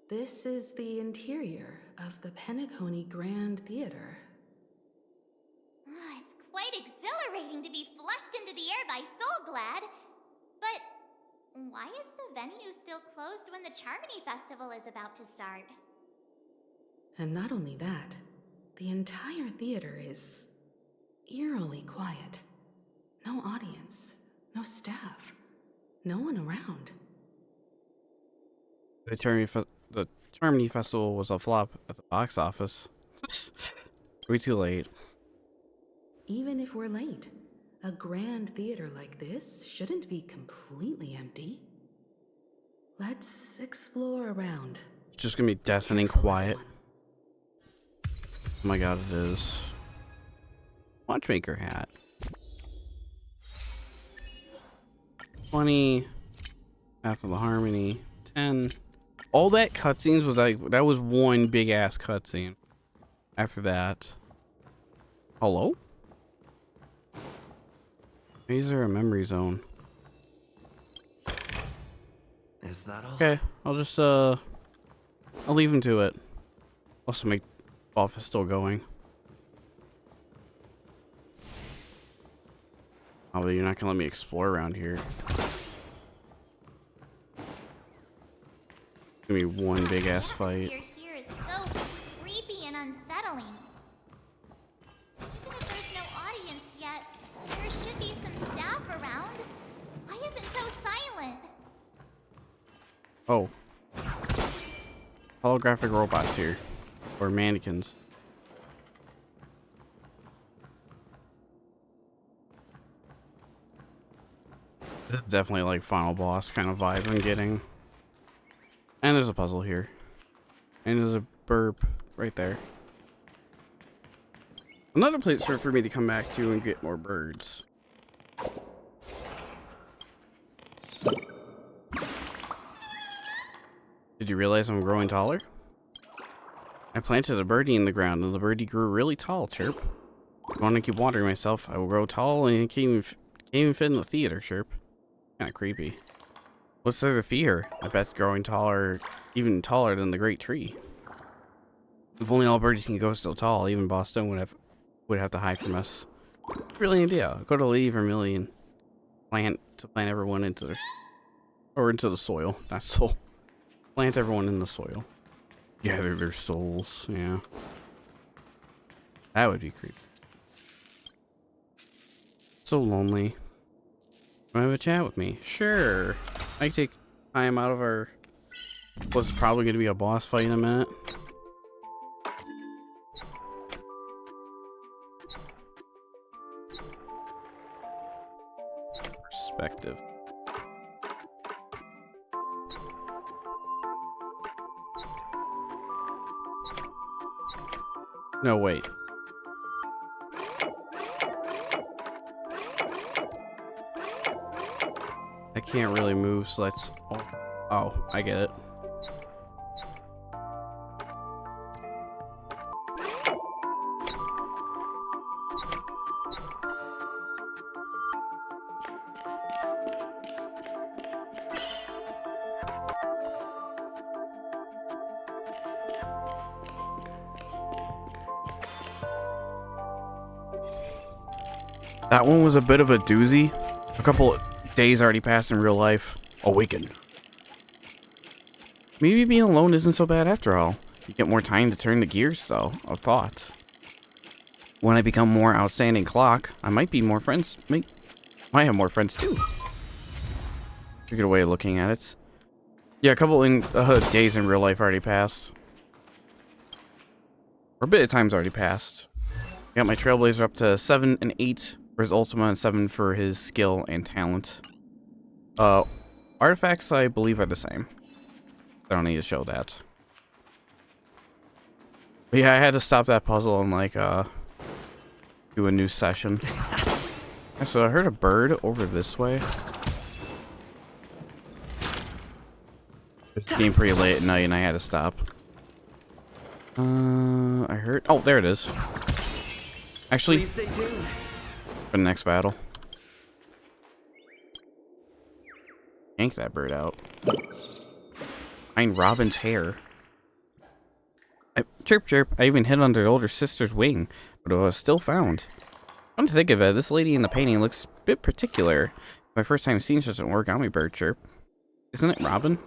This is the interior of the Penacony Grand Theater. It's quite exhilarating to be flushed into the air by Soulglad. But why is the venue still closed when the Charmony Festival is about to start? And not only that, the entire theater is eerily quiet. No audience, no staff, no one around. The Charmony Festival was a flop at the box office. Way too late. Even if we're late, a grand theater like this shouldn't be completely empty. Let's explore around. It's just gonna be deafening quiet. Oh my god, it is. Watchmaker hat. 20. Path of the Harmony. 10. All that cutscenes was like, that was one big ass cutscene. After that. Hello? Why is there a memory zone? Is that all? Okay, I'll just I'll leave him to it. Also make office still going. Oh, but you're not gonna let me explore around here. Give me one big ass fight. The atmosphere here is so creepy and unsettling. Even if there's no audience yet, there should be some staff around. Why is it so silent? Oh. Holographic robots here. Or mannequins. This is definitely like final boss kind of vibe I'm getting. And there's a puzzle here. And there's a burp right there. Another place for me to come back to and get more birds. Did you realize I'm growing taller? I planted a birdie in the ground and the birdie grew really tall, Chirp. If I want to keep watering myself, I will grow tall and can't even fit in the theater, Chirp. Kinda creepy. What's there to fear? I bet it's growing taller, even taller than the great tree. If only all birdies can go so tall, even Boston would have to hide from us. Brilliant idea. Go to Lady Vermilion. Plant everyone into the soil. Not soul. Plant everyone in the soil. Gather their souls, yeah. That would be creepy. So lonely. Want to have a chat with me? Sure. I can take time out of our what's probably going to be a boss fight in a minute. Perspective. No, wait. I can't really move, so let's... Oh, I get it. That one was a bit of a doozy. A couple days already passed in real life. Awaken. Maybe being alone isn't so bad after all. You get more time to turn the gears, though, of thought. When I become more outstanding clock, I might be more friends. Might have more friends too. Pretty good way of looking at it. Yeah, a couple days in real life already passed. Or a bit of time's already passed. Got my Trailblazer up to 7 and 8 for his Ultima and 7 for his skill and talent. Artifacts, I believe, are the same. I don't need to show that. But yeah, I had to stop that puzzle and like do a new session. So I heard a bird over this way. It's getting pretty late at night and I had to stop. I heard... Oh, there it is. Actually, for the next battle. Yank that bird out. Find Robin's hair. Chirp, chirp. I even hid under the older sister's wing, but it was still found. Come to think of it, this lady in the painting looks a bit particular. My first time seeing such an origami bird, chirp. Isn't it Robin?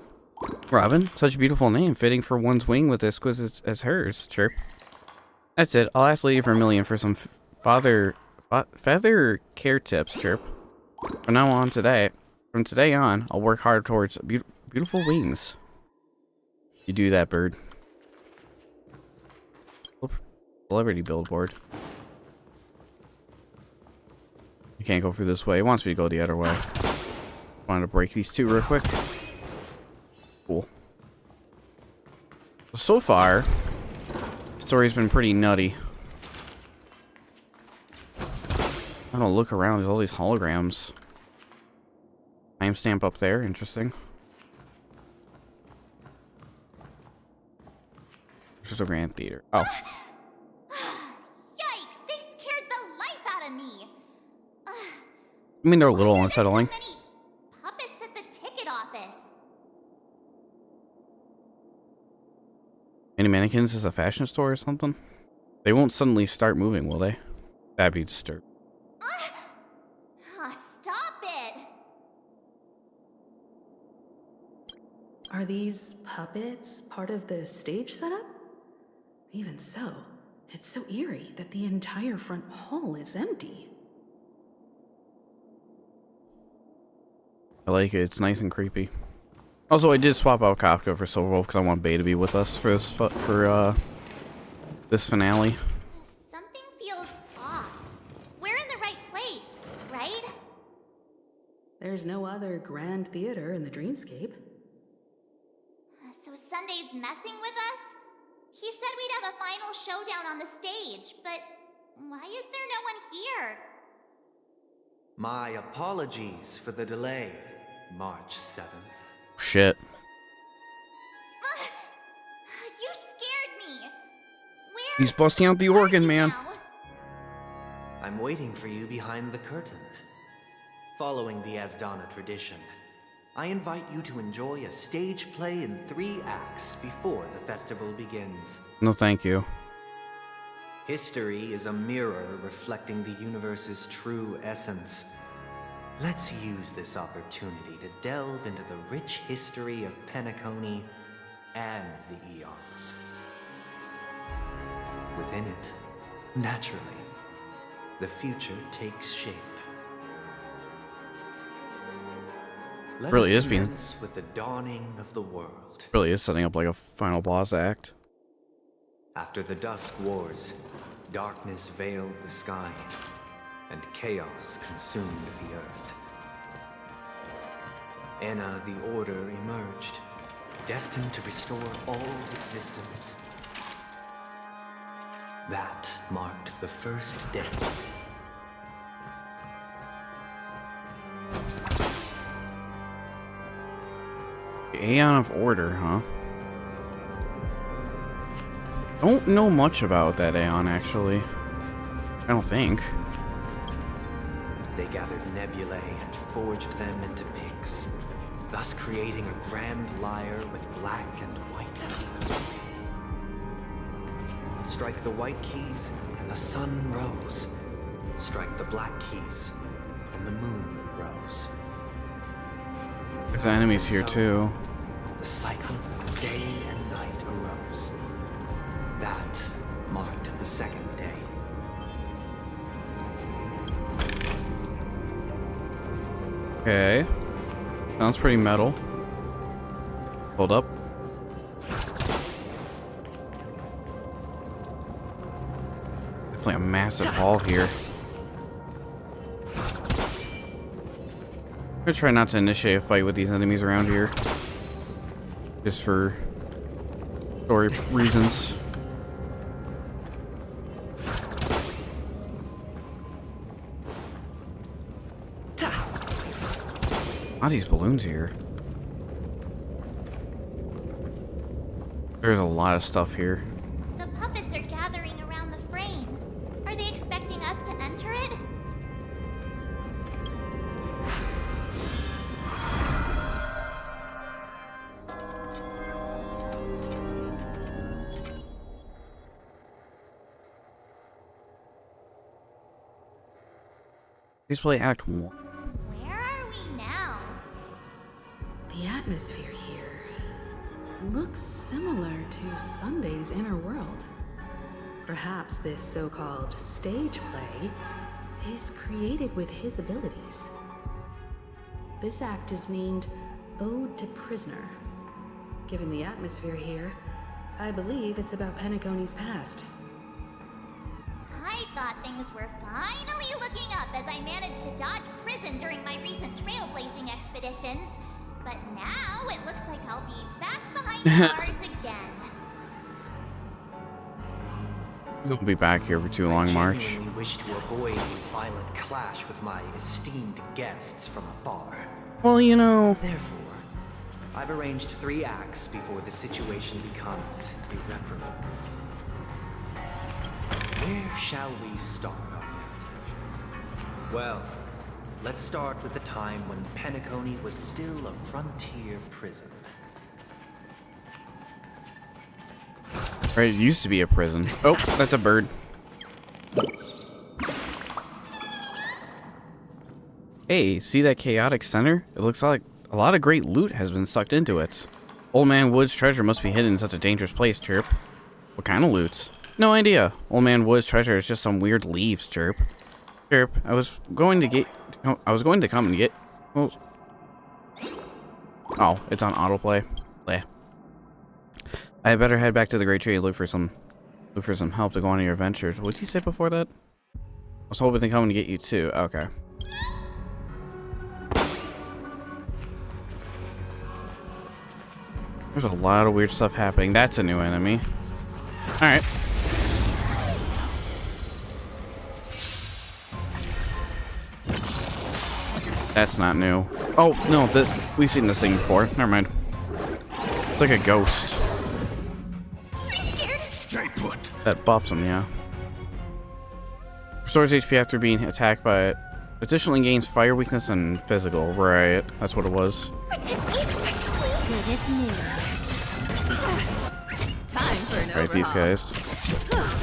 Robin? Such a beautiful name, fitting for one's wing with as exquisite as hers, chirp. That's it. I'll ask Lady Vermilion for some feather care tips, chirp. From today on, I'll work hard towards beautiful wings. You do that, bird. Celebrity billboard. I can't go through this way. It wants me to go the other way. Wanted to break these two real quick. Cool. So far, the story's been pretty nutty. I don't look around. There's all these holograms. Timestamp up there. Interesting. This is the Grand Theater. Oh. Yikes! They scared the life out of me. I mean, they're a little unsettling. So many puppets at the ticket office. Any mannequins is a fashion store or something? They won't suddenly start moving, will they? That'd be disturbing. Stop it! Are these puppets part of the stage setup? Even so, it's so eerie that the entire front hall is empty. I like it. It's nice and creepy. Also, I did swap out Kafka for Silverwolf because I want Bay to be with us for this finale. Something feels off. We're in the right place, right? There's no other grand theater in the dreamscape. So Sunday's messing with us? He said we'd have a final showdown on the stage, but why is there no one here? My apologies for the delay, March 7th. Shit. You scared me. Where He's busting out the organ, are you man. now? I'm waiting for you behind the curtain. Following the Asdana tradition, I invite you to enjoy a stage play in 3 acts before the festival begins. No, thank you. History is a mirror reflecting the universe's true essence. Let's use this opportunity to delve into the rich history of Penacony and the eons. Within it, naturally, the future takes shape. Let Really us is being- commence with the dawning of the world. Really is setting up like a final boss act. After the Dusk Wars, darkness veiled the sky, and chaos consumed the earth. Enna the Order emerged, destined to restore all existence. That marked the first day. The Aeon of Order, huh? Don't know much about that Aeon, actually. I don't think. They gathered nebulae and forged them into picks, thus creating a grand lyre with black and white keys. Strike the white keys, and the sun rose. Strike the black keys, and the moon rose. There's enemies here, too. The cycle of day and night arose. That marked the second day. Okay. Sounds pretty metal. Hold up. Definitely a massive hall here. I'm gonna try not to initiate a fight with these enemies around here. Just for story reasons. All these balloons here. There's a lot of stuff here. The puppets are gathering around the frame. Are they expecting us to enter it? Please play Act 1. Where are we now? The atmosphere here looks similar to Sunday's inner world. Perhaps this so-called stage play is created with his abilities. This act is named Ode to Prisoner. Given the atmosphere here, I believe it's about Penacony's past. I thought things were finally looking up as I managed to dodge prison during my recent trailblazing expeditions. But now it looks like I'll be back behind bars again. We won't be back here for too long, I March. genuinely wish to avoid a violent clash with my esteemed guests from afar. Well, you know. Therefore, I've arranged 3 acts before the situation becomes irreparable. Where shall we start our narrative? Well, let's start with the time when Penacony was still a frontier prison. Right, it used to be a prison. Oh, that's a bird. Hey, see that chaotic center? It looks like a lot of great loot has been sucked into it. Old Man Wood's treasure must be hidden in such a dangerous place, Chirp. What kind of loot? No idea. Old Man Wood's treasure is just some weird leaves, Chirp. Chirp, I was going to come and get. Oh, it's on autoplay. Bleh. I had better head back to the Great Tree and look for some help to go on your adventures. What did you say before that? I was hoping to come and get you too. Okay. There's a lot of weird stuff happening. That's a new enemy. Alright. That's not new. Oh, no, we've seen this thing before. Never mind. It's like a ghost. Stay put. That buffs him, yeah. Restores HP after being attacked by it. Additionally gains fire weakness and physical. Right, that's what it was. Right, these guys.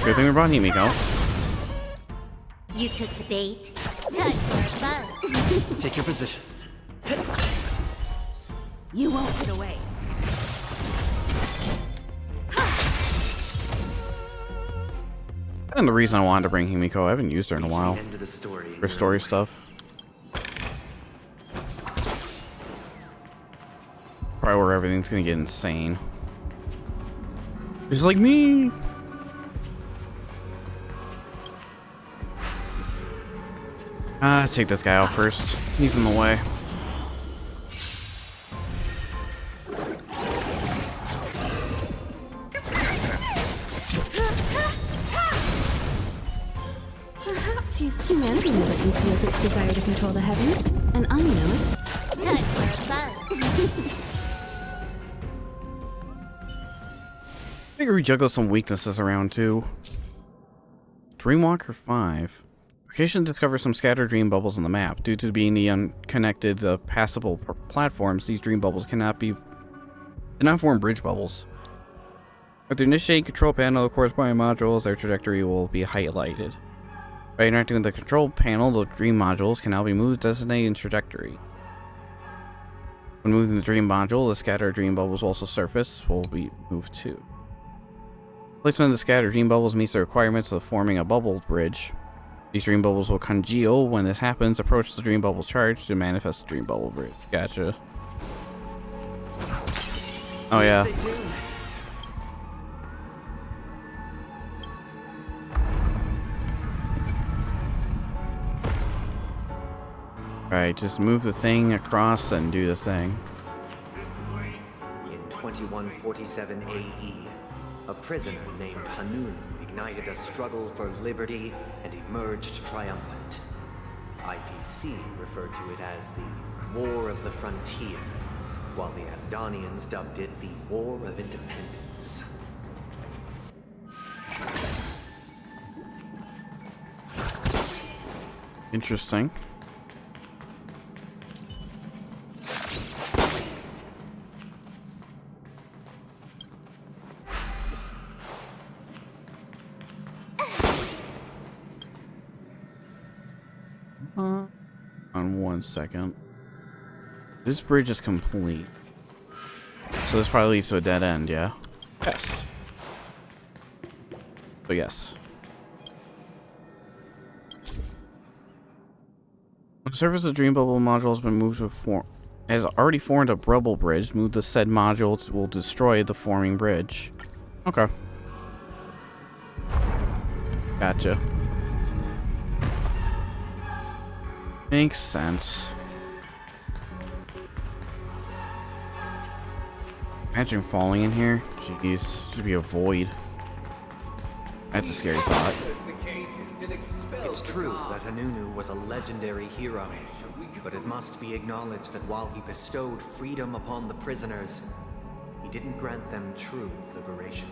Good thing we brought Himiko. You took the bait. Time for a buzz. Take your positions. You won't get away. And the reason I wanted to bring Himiko, I haven't used her in a while. End of the story. For story stuff. Probably where everything's gonna get insane. Just like me. Take this guy out first. He's in the way. Perhaps humanity never conceals its desire to control the heavens, and I know it's Time for a buzz. Figure we juggle some weaknesses around too. Dreamwalker 5. Occasionally discover some scattered dream bubbles on the map. Due to being the unconnected, passable platforms, these dream bubbles cannot form bridge bubbles. With the initiate control panel, the corresponding modules, their trajectory will be highlighted. By interacting with the control panel, the dream modules can now be moved, designated in trajectory. When moving the dream module, the scattered dream bubbles will also surface, will be moved too. Placement of the scattered dream bubbles meets the requirements of forming a bubble bridge. These dream bubbles will congeal. When this happens, approach the dream bubble charge to manifest the dream bubble bridge. Gotcha. Oh yeah. Alright, just move the thing across and do the thing. In 2147 AE, a prisoner named Hanun ignited a struggle for liberty and emerged triumphant. IPC referred to it as the War of the Frontier, while the Asdanians dubbed it the War of Independence. Interesting. on 1 second. This bridge is complete. So this probably leads to a dead end, yeah? Yes. But yes. On the surface of the Dream Bubble module has been moved to form. Has already formed a rubble bridge. Move the said module will destroy the forming bridge. Okay. Gotcha. Makes sense. Imagine falling in here. Jeez, should be a void. That's a scary thought. It's true that Hanunu was a legendary hero, but it must be acknowledged that while he bestowed freedom upon the prisoners, he didn't grant them true liberation.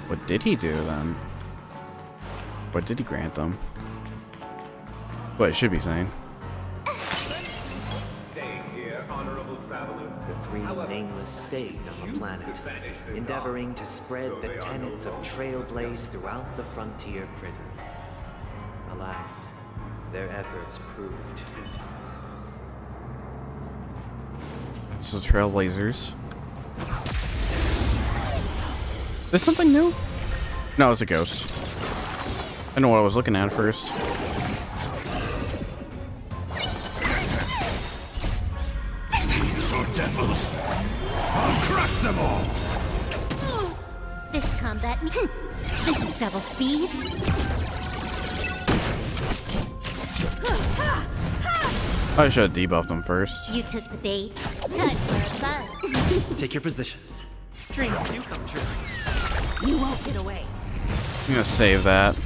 What did he do then? What did he grant them? What it should be saying. The three nameless stayed on the planet, endeavoring to spread the tenets of Trailblaze throughout the frontier prison. Alas, their efforts proved futile. So Trailblazers. Is something new? No, it's a ghost. I know what I was looking at first. Devils! I'll crush them all! This combat. This is double speed. I should have debuffed them first. You took the bait. Time for a fun. Take your positions. Dreams do come true. You won't get away. I'm gonna save that.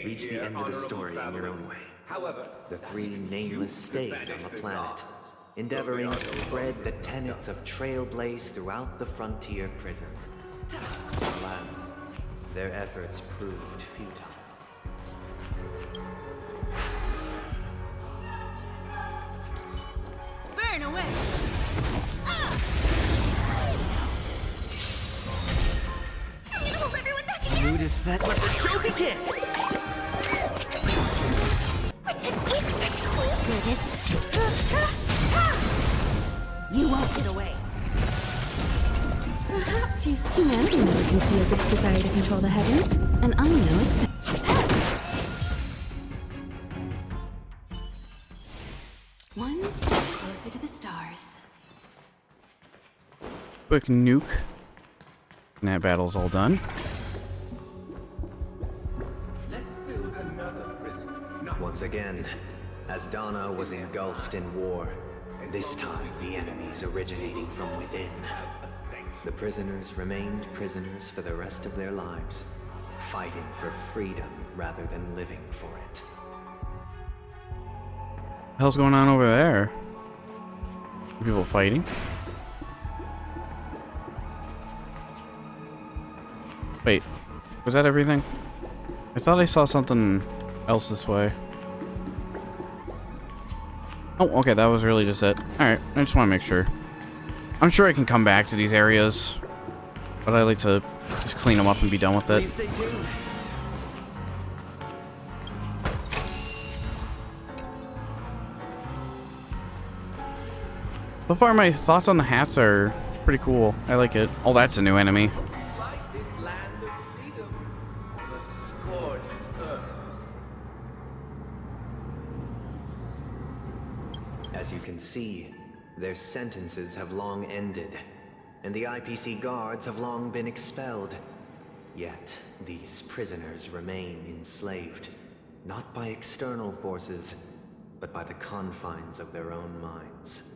Reach the end of the story in your own way. However, the three nameless stayed on the planet, endeavoring to spread the tenets of Trailblaze throughout the frontier prison. Alas, their efforts proved futile. Burn away! I'm gonna hold everyone back. The mood is set. Let the show begin! You won't get away. Perhaps humanity never conceals its desire to control the heavens, and I know exactly. One step closer to the stars. Quick nuke. And that battle's all done. let's build another prison. Once again, as Donna was engulfed in war, this time the enemies originating from within. The prisoners remained prisoners for the rest of their lives, fighting for freedom rather than living for it. Hell's going on over there? People fighting? Wait, was that everything? I thought I saw something else this way. Oh, okay, that was really just it. Alright, I just want to make sure. I'm sure I can come back to these areas, but I like to just clean them up and be done with it. Please stay tuned. So far, my thoughts on the hats are pretty cool. I like it. Oh, that's a new enemy. Like this land of freedom, the scorched earth. As you can see, their sentences have long ended, and the IPC guards have long been expelled. Yet, these prisoners remain enslaved, not by external forces, but by the confines of their own minds.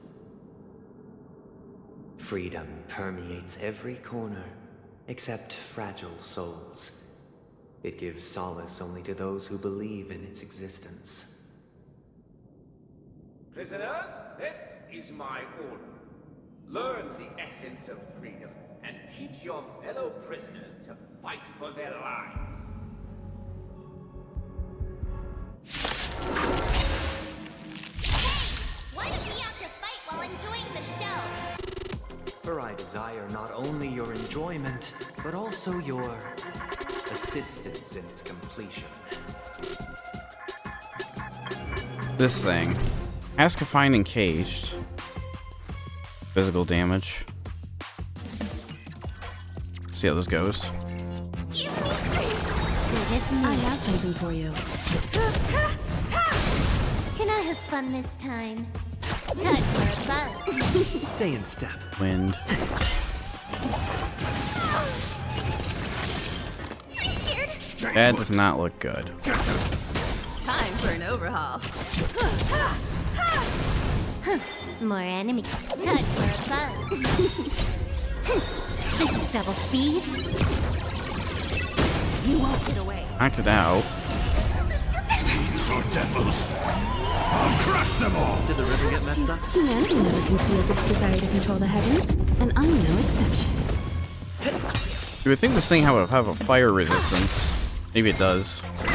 Freedom permeates every corner, except fragile souls. It gives solace only to those who believe in its existence. Prisoners, this is my order. Learn the essence of freedom and teach your fellow prisoners to fight for their lives. Why do we have to fight while enjoying the show? For I desire not only your enjoyment, but also your assistance in its completion. This thing. As confined and caged. Physical damage. See how this goes. I have something for you. Can I have fun this time? Time for fun. Stay in step. Wind. That does not look good. Time for an overhaul. More enemy. Time for fun. This is double speed. You won't get away. Knocked it out. These are devils. I'll crush them all. Did the river get messed up? Humanity never conceals its desire to control the heavens, and I'm no exception. You would think this thing would have a fire resistance. Maybe it does. Time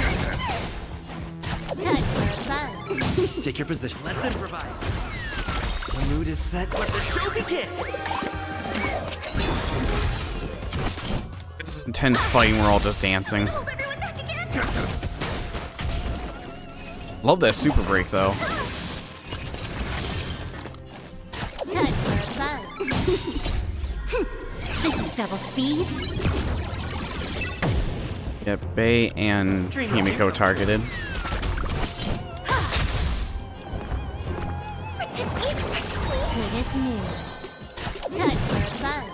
for fun. Take your position. Let's improvise. The mood is set. Let the show begin. It's intense fighting. We're all just dancing. Hold everyone back again. Love that super break though. Time for fun. This is double speed. Yep, Bay and Himiko targeted. It is new. Time for fun.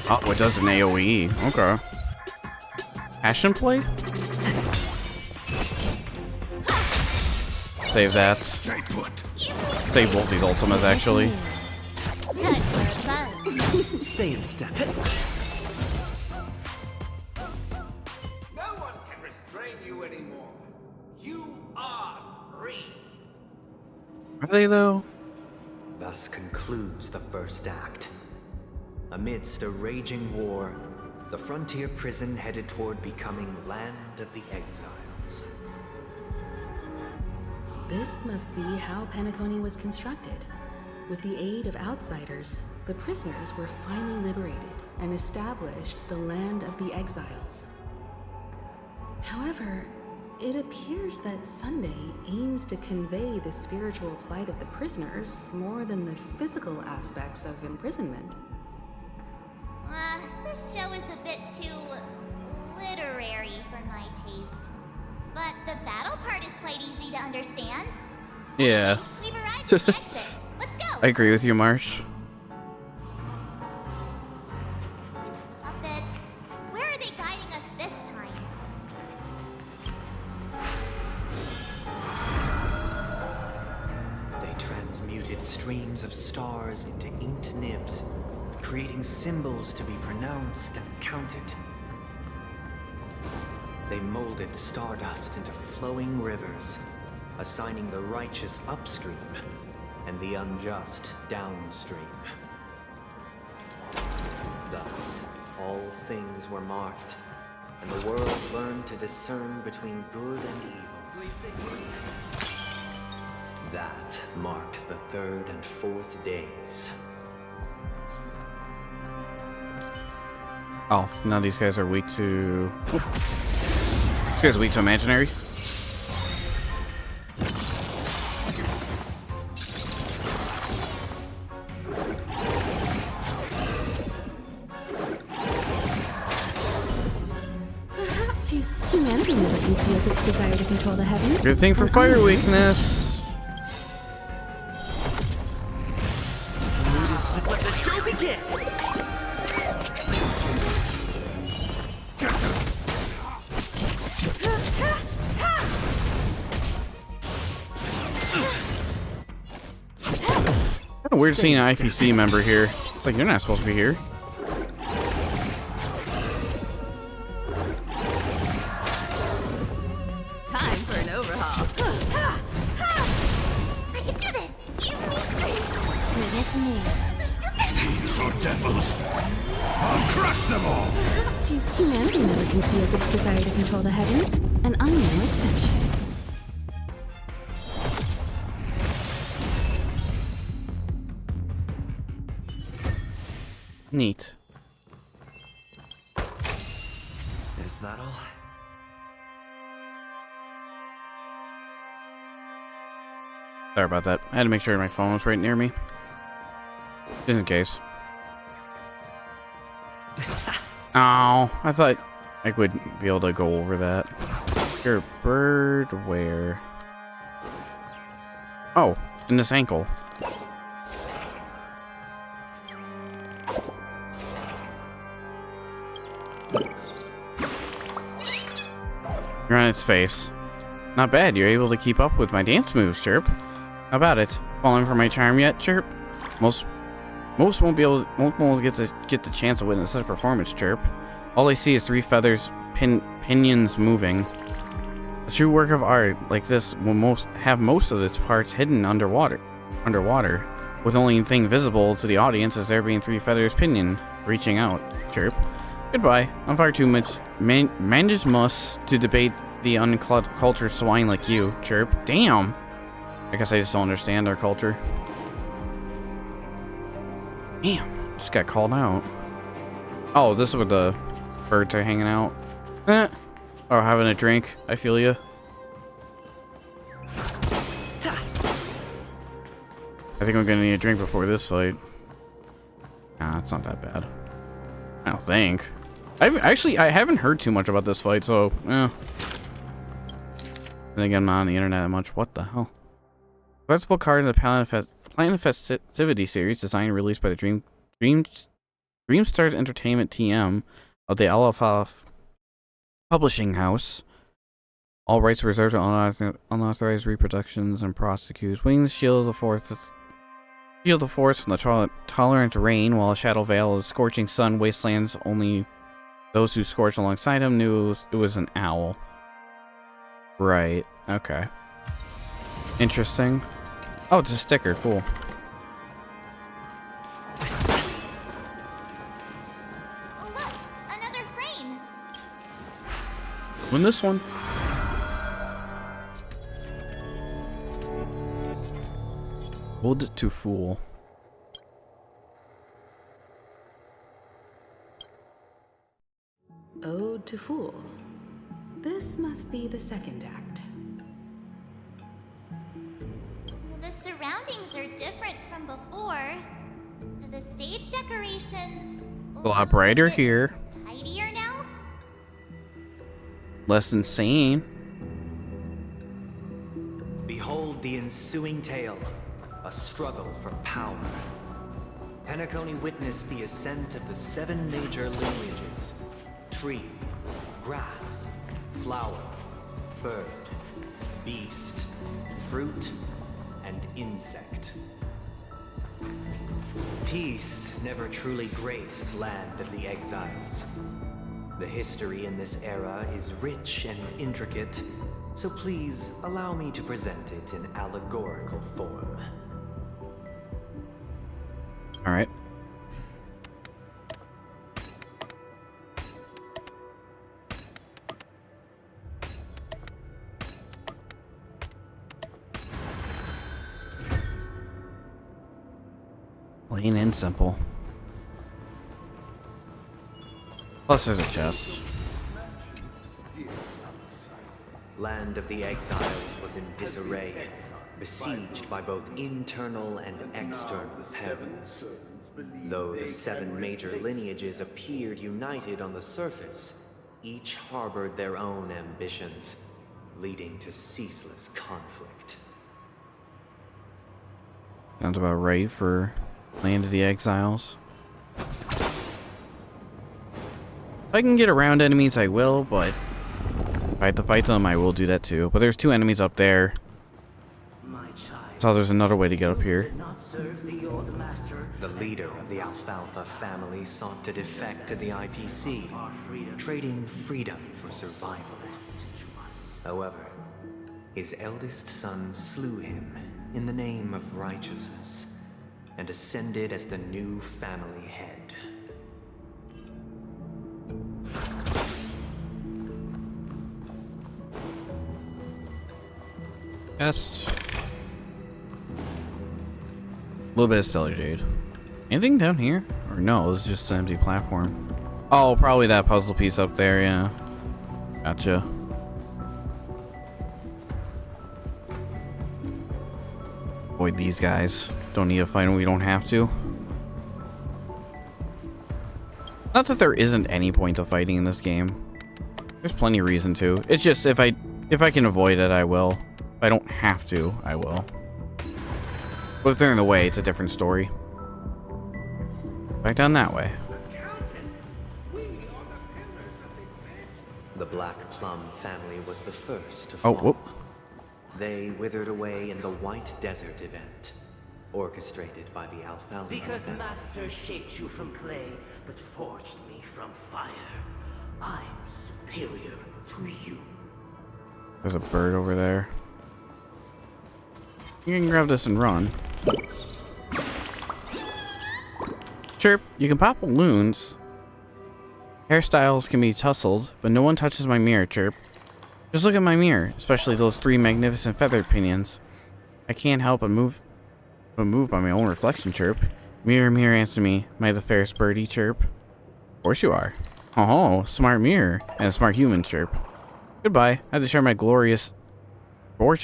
Oh, it does an AoE. Okay. Passion play? Save that. Stay put. Save both these ultimas actually. Time for fun. Stay in step. No one can restrain you anymore. You are free. Are they though? Thus concludes the first act. Amidst a raging war, the frontier prison headed toward becoming Land of the Exiles. This must be how Penacony was constructed. With the aid of outsiders, the prisoners were finally liberated and established the Land of the Exiles. However, it appears that Sunday aims to convey the spiritual plight of the prisoners more than the physical aspects of imprisonment. This show is a bit too literary for my taste. But the battle part is quite easy to understand. Yeah. We've arrived at the exit. Let's go. I agree with you, Marsh. These puppets. Where are they guiding us this time? They transmuted streams of stars into inked nibs, creating symbols to be pronounced and counted. They molded stardust into flowing rivers, assigning the righteous upstream and the unjust downstream. Thus, all things were marked, and the world learned to discern between good and evil. That marked the third and fourth days. Oh, now these guys are weak to... These guys are weak to imaginary. Perhaps humanity never conceals its desire to control the heavens. Good thing for and fire I'm no weakness. Let the show begin! Kind of weird seeing an IPC member here. It's like, you're not supposed to be here. Time for an overhaul. I can do this. Give me strength. It is new. These are devils. I'll crush them all. Perhaps humanity never conceals its desire to control the heavens, and I'm no exception. Neat. Is that all? Sorry about that. I had to make sure my phone was right near me. Just in case. Oh, I thought I would be able to go over that. Your bird where? Oh, in this ankle. You're on its face. Not bad, you're able to keep up with my dance moves, Chirp. How about it? Falling for my charm yet, Chirp? Most won't be able to get the chance to witness such a performance, Chirp. All I see is 3 feathers, pinions moving. A true work of art like this will have most of its parts hidden underwater, with only thing visible to the audience as there being 3 feathers pinion reaching out, Chirp. Goodbye. I'm far too much managmus to debate the uncultured swine like you, Chirp. Damn. I guess I just don't understand our culture. Damn, just got called out. Oh, this is where the birds are hanging out. Or having a drink. I feel you. I think I'm gonna need a drink before this fight. Nah, it's not that bad. I don't think. I haven't heard too much about this fight, so I think I'm not on the internet that much. What the hell? Collectible card in the Planet Festivity series, designed and released by the Dreamstars Entertainment TM of the LFF Publishing House. All rights reserved to unauthorized reproductions and prosecutes. Wings shield the force from the tolerant rain, while a shadow veil is scorching sun wastelands. Only those who scorched alongside him knew it was an owl. Right. Okay. Interesting. Oh, it's a sticker. Cool. Look, another frame. Win this one. Ode to Fool. Ode to Fool. This must be the second act. The surroundings are different from before. The stage decorations A lot brighter look a bit here. tidier now. Less insane. Behold the ensuing tale, a struggle for power. Penacony witnessed the ascent of the 7 major lineages: tree, grass, flower, bird, beast, fruit, and insect. Peace never truly graced Land of the Exiles. The history in this era is rich and intricate, so please allow me to present it in allegorical form. All right. Plain and simple. Plus there's a chest. Land of the Exiles was in disarray, besieged by both internal and external perils. Though the 7 major lineages appeared united on the surface, each harbored their own ambitions, leading to ceaseless conflict. Sounds about right for Land of the Exiles. If I can get around enemies, I will, but if I have to fight them, I will do that too. But there's 2 enemies up there. So there's another way to get up here. The leader of the Alfalfa family sought to defect to the IPC, trading freedom for survival. However, his eldest son slew him in the name of righteousness, and ascended as the new family head. Yes. A little bit of Stellar Jade. Anything down here? Or no, it's just an empty platform. Oh, probably that puzzle piece up there, yeah. Gotcha. Avoid these guys. Don't need to fight them, we don't have to. Not that there isn't any point of fighting in this game. There's plenty of reason to. It's just if I can avoid it, I will. If I don't have to, I will. But if they're in the way, it's a different story. Back down that way. The Black Plum family was the first to Oh, fall. whoop. They withered away in the White Desert event, orchestrated by the Alfalfa. Because family. Master shaped you from clay, but forged me from fire. I'm superior to you. There's a bird over there. You can grab this and run. Chirp, you can pop balloons. Hairstyles can be tussled, but no one touches my mirror, Chirp. Just look at my mirror, especially those 3 magnificent feathered pinions. I can't help but move by my own reflection, Chirp. Mirror, mirror, answer me, am I the fairest birdie, Chirp? Of course you are. Oh, smart mirror and a smart human, Chirp. Goodbye. I had to share my gorgeous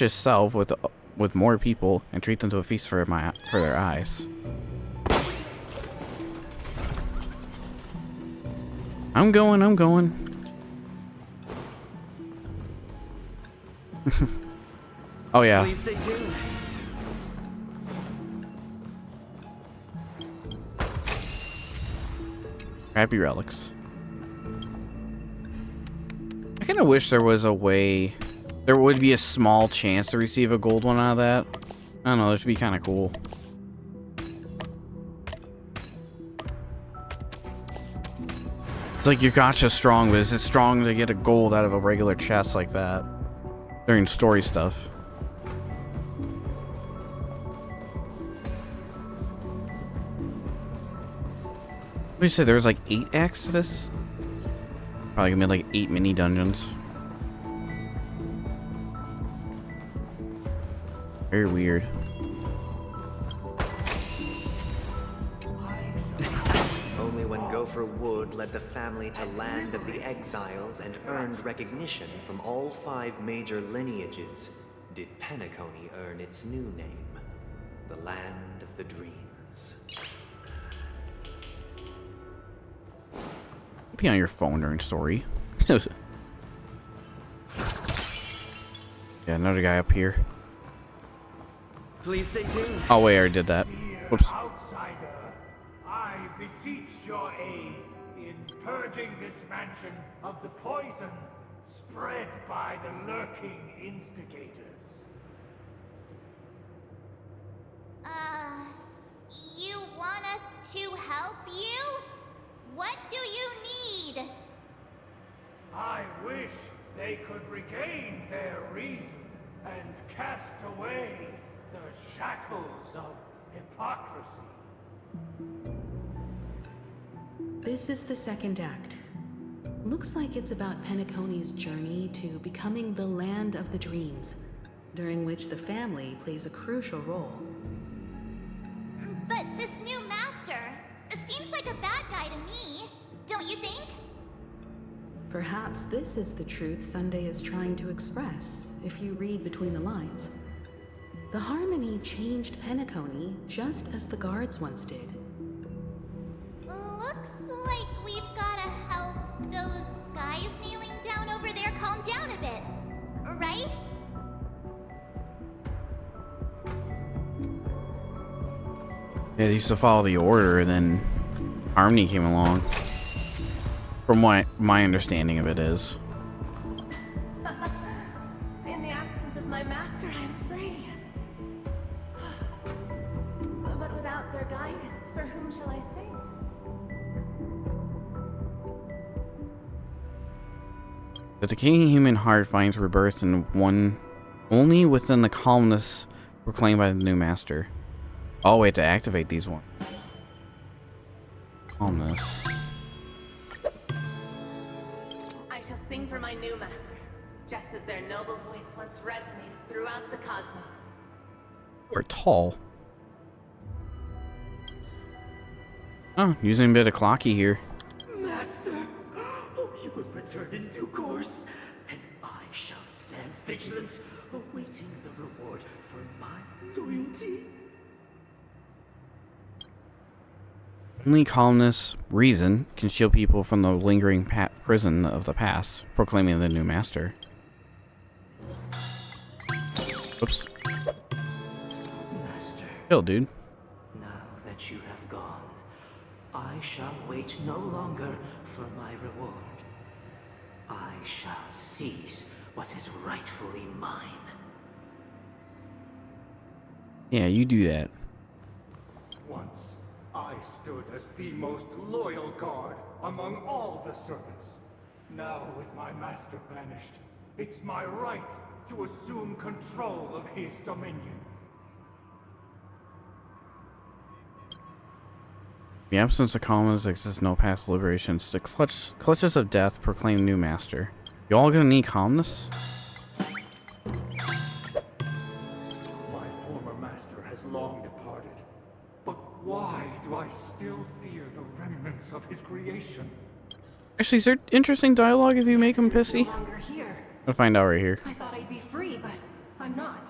self with more people and treat them to a feast for their eyes. I'm going. Oh yeah. Please stay tuned. Crappy relics. I kind of wish there was a way. There would be a small chance to receive a gold one out of that. I don't know. This would be kind of cool. It's like your gacha's strong, but is it strong to get a gold out of a regular chest like that during story stuff? We said there was like 8 acts to this. Probably gonna be like 8 mini dungeons. Very weird. Only when Gopher Wood led the family to Land of the Exiles and earned recognition from all 5 major lineages did Penacony earn its new name, the Land of the Dreams. Be on your phone during story. Yeah, another guy up here. Please stay tuned. Oh wait, I already did that. Whoops. Outsider, I beseech your aid in purging this mansion of the poison spread by the lurking instigators. You want us to help you? What do you need? I wish they could regain their reason and cast away the shackles of hypocrisy. This is the second act. Looks like it's about Penacony's journey to becoming the Land of the Dreams, during which the family plays a crucial role. But this new master seems like a bad guy to me, don't you think? Perhaps this is the truth Sunday is trying to express, if you read between the lines. The Harmony changed Penacony just as the guards once did. Looks like we've gotta help those guys kneeling down over there calm down a bit, right? Yeah, they used to follow the order, and then Harmony came along. From what my understanding of it is. In the absence of my master, I'm free. But without their guidance, for whom shall I sing? The decaying human heart finds rebirth in one only within the calmness proclaimed by the new master. Oh, we have to activate these ones. Calmness. I shall sing for my new master, just as their noble voice once resonated throughout the cosmos. We're tall. Oh, using a bit of clocky here. Master! Oh, you will return in due course, and I shall stand vigilant, awaiting the reward for my loyalty. Only calmness, reason, can shield people from the lingering prison of the past, proclaiming the new master. Oops. Master, Chill, dude. now that you have gone, I shall wait no longer for my reward. I shall seize what is rightfully mine. Yeah, you do that. Once, I stood as the most loyal guard among all the servants. Now, with my master banished, it's my right to assume control of his dominion. In the absence of calmness exists no path to liberation. The clutches of death proclaim new master. You all gonna need calmness? My former master has long departed. But why do I still fear the remnants of his creation? Actually, is there interesting dialogue if you make him pissy? No longer here. I'll find out right here. I thought I'd be free, but I'm not.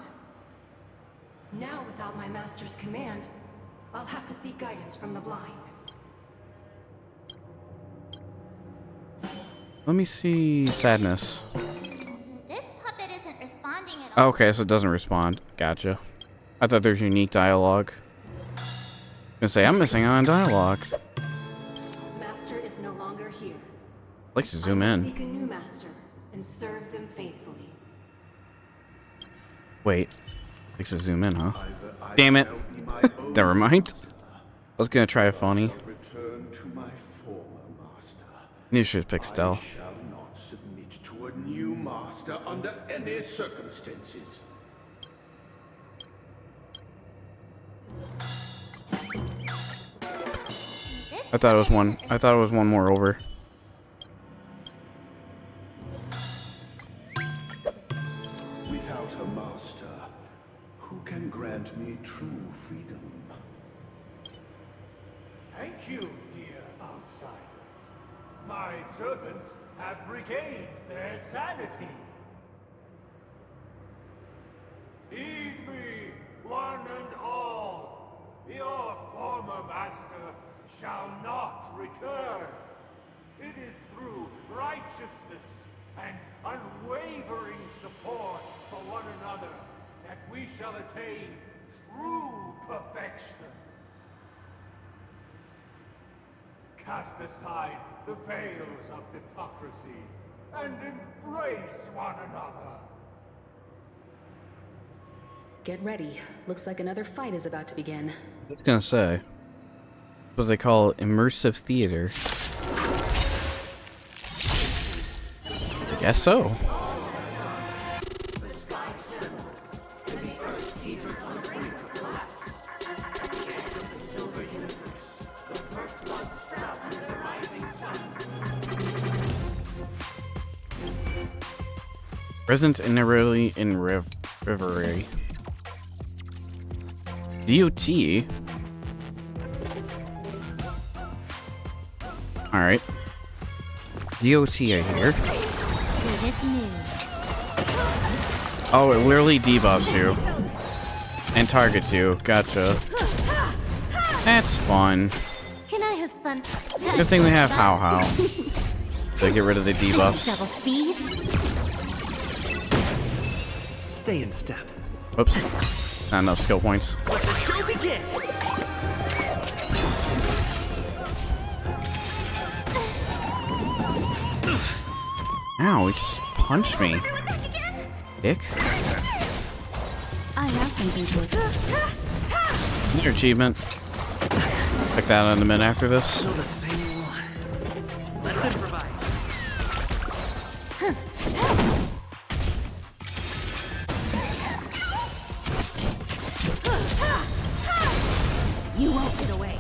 Now, without my master's command, I'll have to seek guidance from the blind. Let me see sadness. This puppet isn't responding at all. Okay, so it doesn't respond. Gotcha. I thought there was unique dialogue. I was gonna say, I'm missing out on dialogue. Master is no longer here. Likes to zoom I will in. seek a new master and serve them faithfully. Wait. Likes to zoom in, huh? Damn it. Never mind. I was gonna try a phony. Return to my former master. You should pick Stell. I shall not submit to a new master under any circumstances. I thought it was one. I thought it was one more over. Without a master, who can grant me true freedom? Thank you, dear outsiders. My servants have regained their sanity. Heed me, one and all. Your former master shall not return. It is through righteousness and unwavering support for one another that we shall attain true perfection. Cast aside the veils of hypocrisy and embrace one another. Get ready. Looks like another fight is about to begin. I was gonna say. What they call immersive theater. I guess so. Presence innerly in Rivery. DOT. Alright. DOT I hear. Oh, it literally debuffs you. And targets you. Gotcha. That's fun. Can I have fun? Good thing we have How How. To get rid of the debuffs. Double speed. Stay in step. Oops. Not enough skill points. Let the show begin! Ow, he just punched me. Dick. I have something to look at. Your achievement. Check that out in a minute after this. Still the same one. Let's improvise. You won't get away.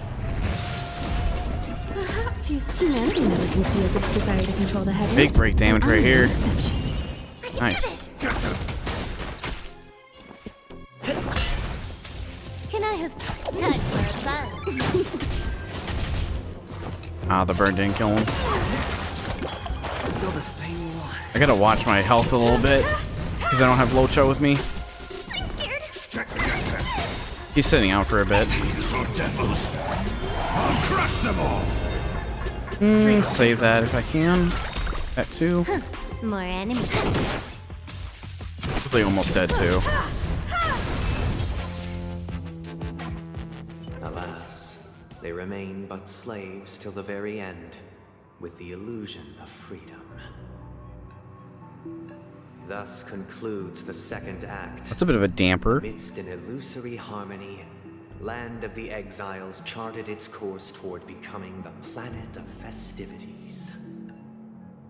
Perhaps humanity never can see as its desire to control the heavens. Big break damage right here. Exception. Nice. Can I have time for a buzz? Ah, the bird didn't kill him. Still the same one. I gotta watch my health a little bit because I don't have Locha with me. I'm scared. He's sitting out for a bit. I'll crush them all. Save that if I can. That too. More enemies. Probably almost dead too. Alas, they remain but slaves till the very end, with the illusion of freedom. Thus concludes the second act. That's a bit of a damper. Amidst an illusory harmony, Land of the Exiles charted its course toward becoming the planet of festivities.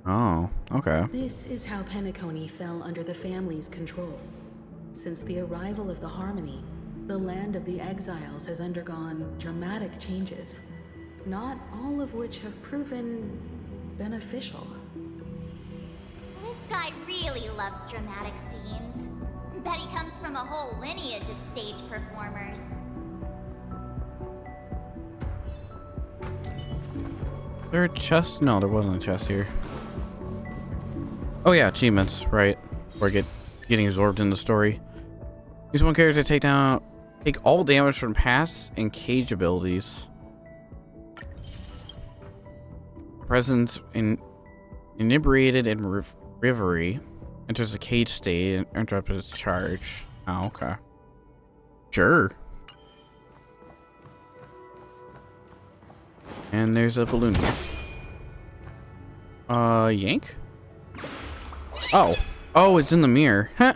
Oh, okay. This is how Penacony fell under the family's control. Since the arrival of the Harmony, the Land of the Exiles has undergone dramatic changes, not all of which have proven beneficial. This guy really loves dramatic scenes. Bet he comes from a whole lineage of stage performers. There a chest? No, there wasn't a chest here. Oh yeah, achievements, right. Or getting absorbed in the story. Use one character to take all damage from pass and cage abilities. Presence inebriated in reverie. Enters a cage state and interrupts its charge. Oh, okay. Sure. And there's a balloon here. Yank? Oh. Oh, it's in the mirror. Huh.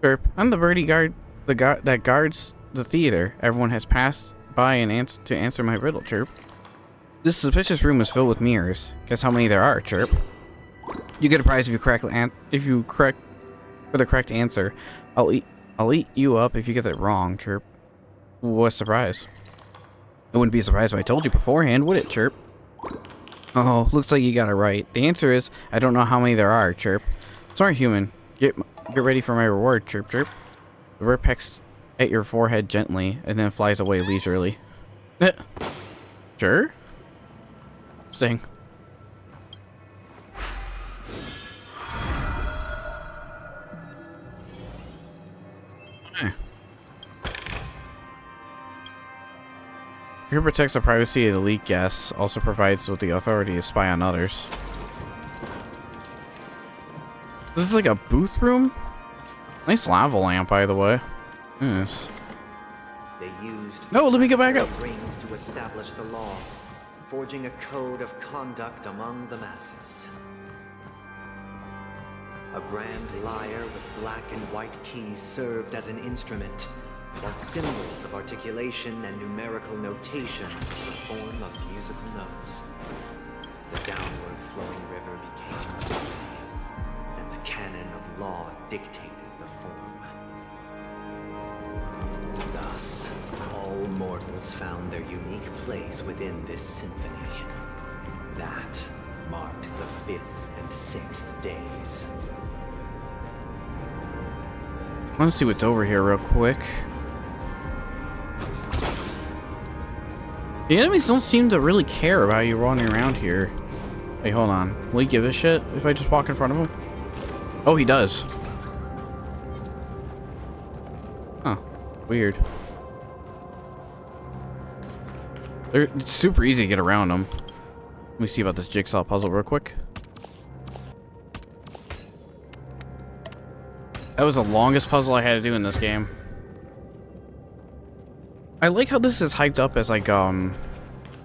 Chirp. I'm the birdie guard, that guards the theater. Everyone has passed by and to answer my riddle, Chirp. This suspicious room is filled with mirrors. Guess how many there are, Chirp. You get a prize if you correct for the correct answer. I'll eat you up if you get that wrong, Chirp. What's the prize? It wouldn't be a surprise if I told you beforehand, would it, Chirp? Oh, looks like you got it right. The answer is, I don't know how many there are, Chirp. Sorry, human. Get ready for my reward, Chirp, Chirp. The bird pecks at your forehead gently, and then flies away leisurely. Sure? Sting. Here protects the privacy of elite guests, also provides with the authority to spy on others. This is like a booth room? Nice lava lamp, by the way. Yes. They used No, let me get back up. rings to establish the law, forging a code of conduct among the masses. A grand lyre with black and white keys served as an instrument, while symbols of articulation and numerical notation took the form of musical notes. The downward flowing river became melody, and the canon of law dictated the form. Thus, all mortals found their unique place within this symphony. That marked the 5th and 6th days. I want to see what's over here real quick. The enemies don't seem to really care about you running around here. Hey, hold on. Will he give a shit if I just walk in front of him? Oh, he does. Huh. Weird. It's super easy to get around them. Let me see about this jigsaw puzzle real quick. That was the longest puzzle I had to do in this game. I like how this is hyped up as like an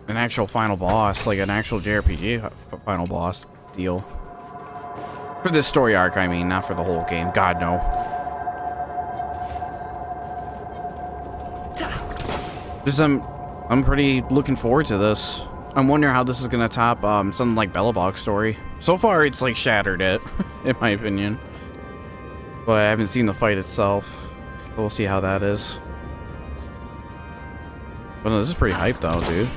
actual final boss, like an actual JRPG final boss deal. For this story arc, I mean, not for the whole game. God, no. Just I'm pretty looking forward to this. I'm wondering how this is gonna top something like Bellabog's story. So far, it's like shattered it, in my opinion. But I haven't seen the fight itself. We'll see how that is. But no, this is pretty hyped though, dude.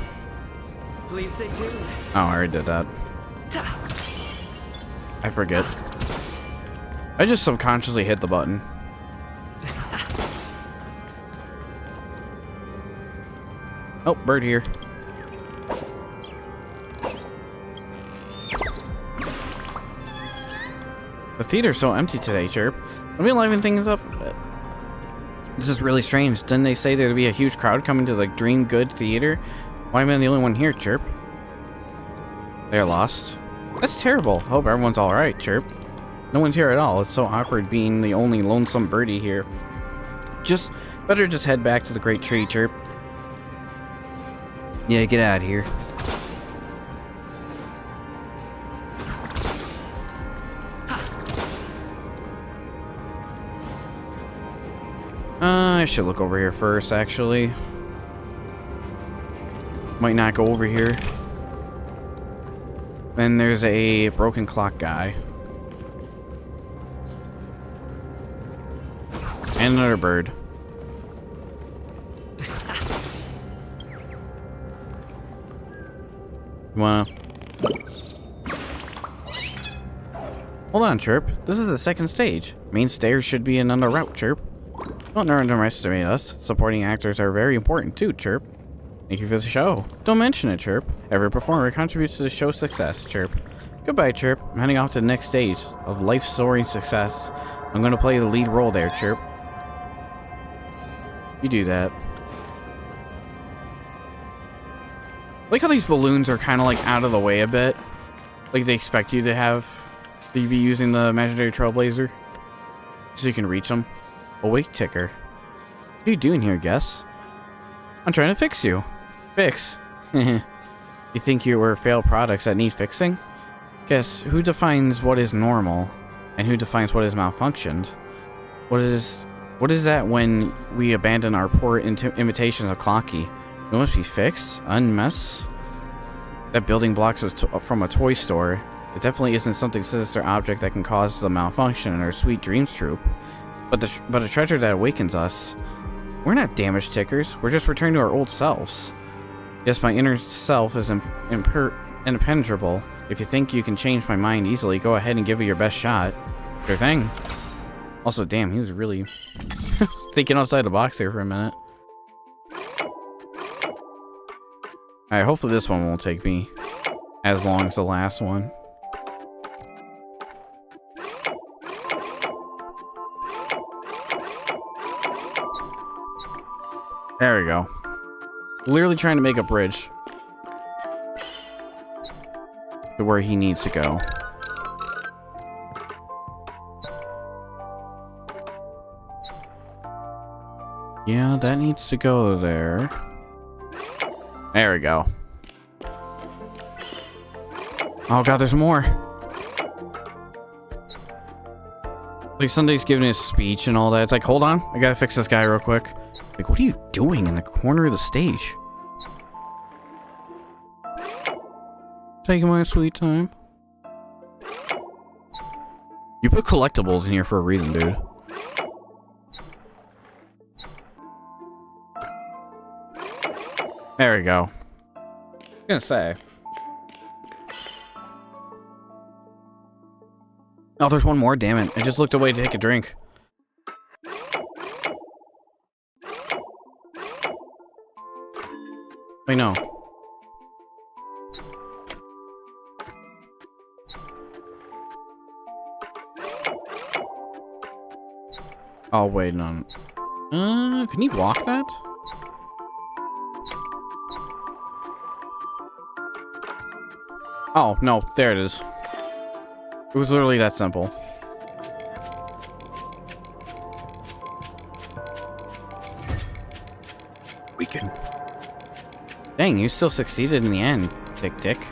Please stay tuned. Oh, I already did that. I forget. I just subconsciously hit the button. Oh, bird here. The theater's so empty today, Chirp. Let me liven things up a bit. This is really strange. Didn't they say there'd be a huge crowd coming to the Dream Good Theater? Why am I the only one here, Chirp? They're lost. That's terrible. Hope everyone's alright, Chirp. No one's here at all. It's so awkward being the only lonesome birdie here. Better just head back to the great tree, Chirp. Yeah, get out of here. I should look over here first, actually. Might not go over here. Then there's a broken clock guy. And another bird. Wanna... Hold on, Chirp. This is the second stage. Main stairs should be in on the route, Chirp. Don't underestimate us. Supporting actors are very important too, Chirp. Thank you for the show. Don't mention it, Chirp. Every performer contributes to the show's success, Chirp. Goodbye, Chirp. I'm heading off to the next stage of life's soaring success. I'm going to play the lead role there, Chirp. You do that. Like how these balloons are kind of like out of the way a bit. Like they expect you to be using the imaginary trailblazer so you can reach them. Awake ticker. What are you doing here, Guess? I'm trying to fix you. Fix? You think you were failed products that need fixing? Guess who defines what is normal and who defines what is malfunctioned? What is that when we abandon our poor imitations of Clocky? It must be fixed? Unmess? That building blocks from a toy store. It definitely isn't something sinister object that can cause the malfunction in our sweet dreams troupe. But a treasure that awakens us. We're not damaged tickers. We're just returning to our old selves. Yes, my inner self is impenetrable. If you think you can change my mind easily, go ahead and give it your best shot. Sure thing. Also, damn, he was really thinking outside the box there for a minute. Alright, hopefully this one won't take me as long as the last one. There we go. Literally trying to make a bridge to where he needs to go. Yeah, that needs to go there. There we go. Oh god, there's more. Like Sunday's giving his speech and all that. It's like, hold on, I gotta fix this guy real quick. Like, what are you doing in the corner of the stage? Taking my sweet time. You put collectibles in here for a reason, dude. There we go. I was gonna say. Oh, there's one more, damn it. I just looked away to take a drink. Wait, no. Oh, wait, no. Can you walk that? Oh, no, there it is. It was literally that simple. We can... Dang, you still succeeded in the end, Tick Tick.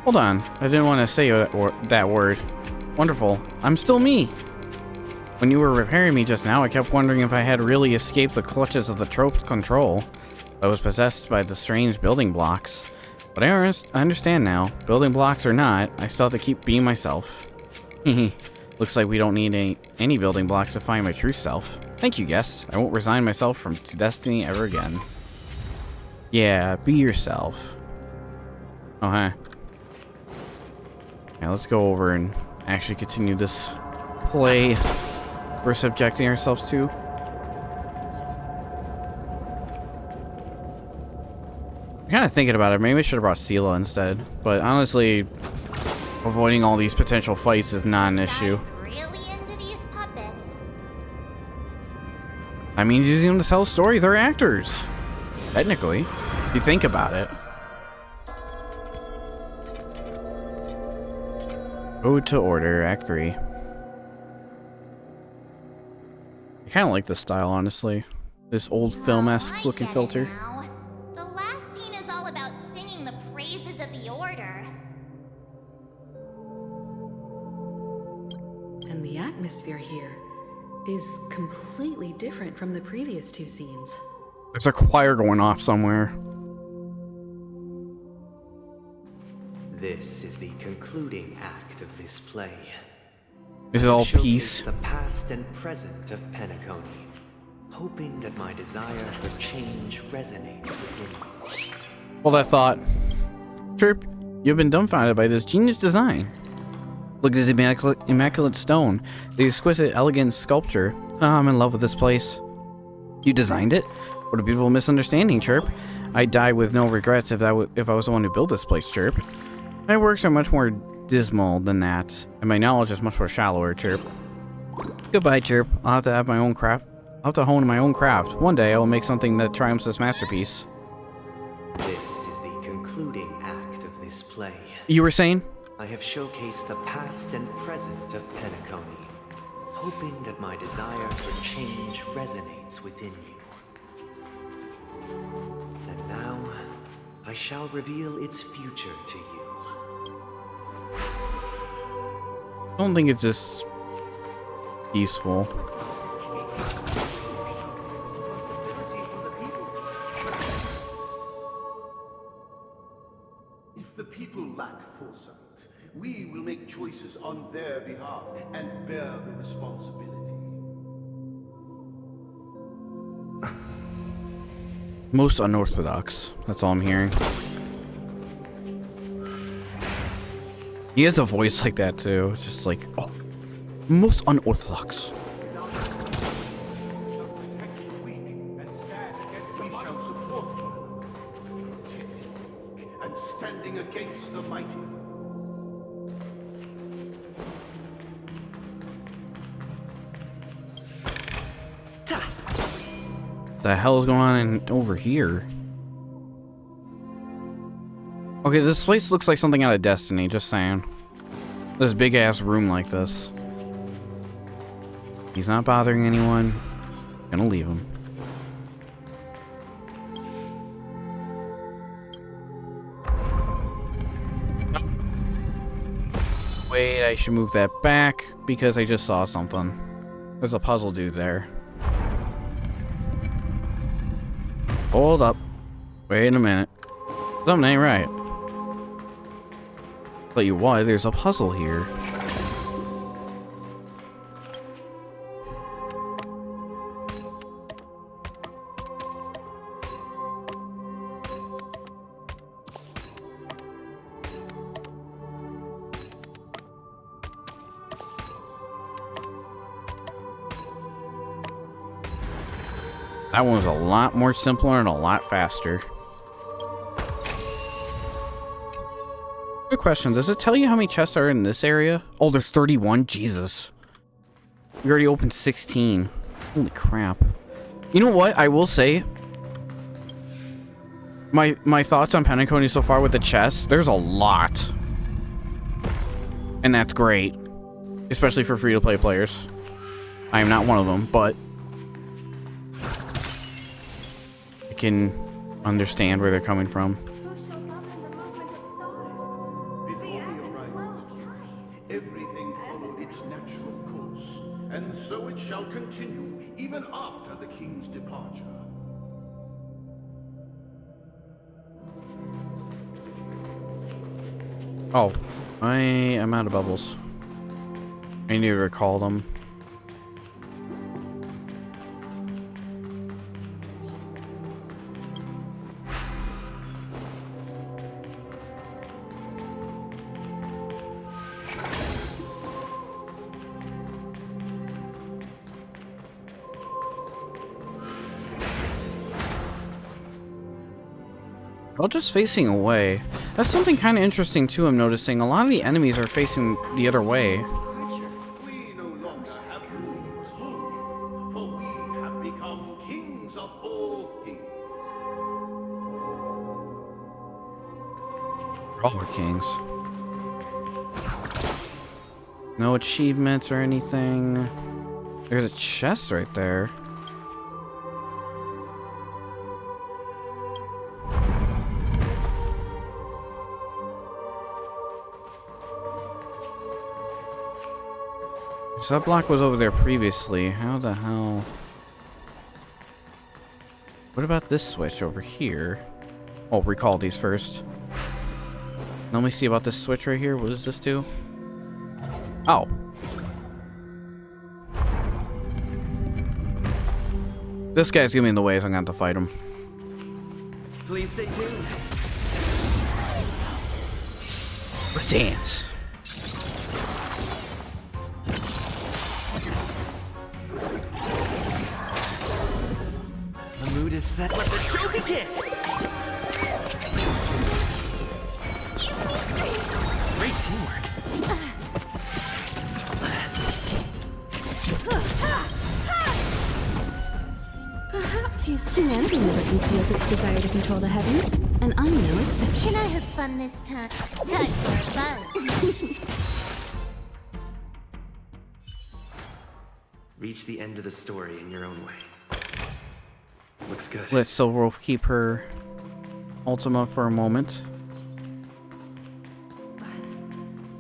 Hold on, I didn't want to say that word. Wonderful, I'm still me. When you were repairing me just now, I kept wondering if I had really escaped the clutches of the trope control. I was possessed by the strange building blocks. But I understand now. Building blocks or not, I still have to keep being myself. Hehe. Looks like we don't need any building blocks to find my true self. Thank you, Guess. I won't resign myself from destiny ever again. Yeah, be yourself. Oh, huh. Yeah, let's go over and actually continue this play we're subjecting ourselves to. I'm kind of thinking about it. Maybe I should have brought Sela instead. But honestly, avoiding all these potential fights is not an issue. That's really into these puppets. That means using them to tell a story. They're actors. Technically. If you think about it. Ode to Order, Act 3. I kind of like this style, honestly. This old film-esque looking filter. Now. The last scene is all about singing the praises of the Order. And the atmosphere here is completely different from the previous two scenes. There's a choir going off somewhere. This is the concluding act of this play. This is all Showcase peace. the past and present of Penacony, hoping that my desire for change resonates within you. Hold that thought. Chirp, you've been dumbfounded by this genius design. Look at this immaculate stone, the exquisite, elegant sculpture. Ah, I'm in love with this place. You designed it? What a beautiful misunderstanding, Chirp. I'd die with no regrets if I was the one who built this place, Chirp. My works are much more dismal than that, and my knowledge is much more shallower, Chirp. Goodbye, Chirp. I'll have to have my own craft. I'll have to hone my own craft. One day I will make something that triumphs this masterpiece. This is the concluding act of this play. You were saying? I have showcased the past and present of Penacony, hoping that my desire for change resonates within you. And now, I shall reveal its future to you. I don't think it's this peaceful. If the people lack foresight, we will make choices on their behalf and bear the responsibility. Most unorthodox. That's all I'm hearing. He has a voice like that too. It's just like, oh, most unorthodox. We shall support one another, protecting the weak and standing against the mighty. The hell is going on over here? Okay, this place looks like something out of Destiny, just saying. This big ass room like this. He's not bothering anyone. Gonna leave him. Wait, I should move that back because I just saw something. There's a puzzle dude there. Hold up. Wait a minute. Something ain't right. Tell you what, there's a puzzle here. That one was a lot more simpler and a lot faster. Good question. Does it tell you how many chests are in this area? Oh, there's 31. Jesus. We already opened 16. Holy crap. You know what? I will say, my thoughts on Penacony so far with the chests, there's a lot. And that's great. Especially for free-to-play players. I am not one of them, but I can understand where they're coming from. Who shall govern the movement of stars? Before the arrival of time, everything followed its natural course, and so it shall continue even after the king's departure. Oh, I am out of bubbles. I need to recall them. All just facing away. That's something kind of interesting too, I'm noticing. A lot of the enemies are facing the other way. We no of all things. Brawler Kings. No achievements or anything. There's a chest right there. So that block was over there previously. How the hell? What about this switch over here? Oh, recall these first. Let me see about this switch right here. What does this do? Oh. This guy's gonna be in the way, so I'm gonna have to fight him. Please stay tuned. Let's dance. The mood is set. Let the show begin. Great teamwork. Perhaps you Stanley never conceals its desire to control the heavens, and I'm no exception. Can I have fun this time? Time for fun. Reach the end of the story in your own way. Looks good. Let Silverwolf keep her Ultima for a moment. But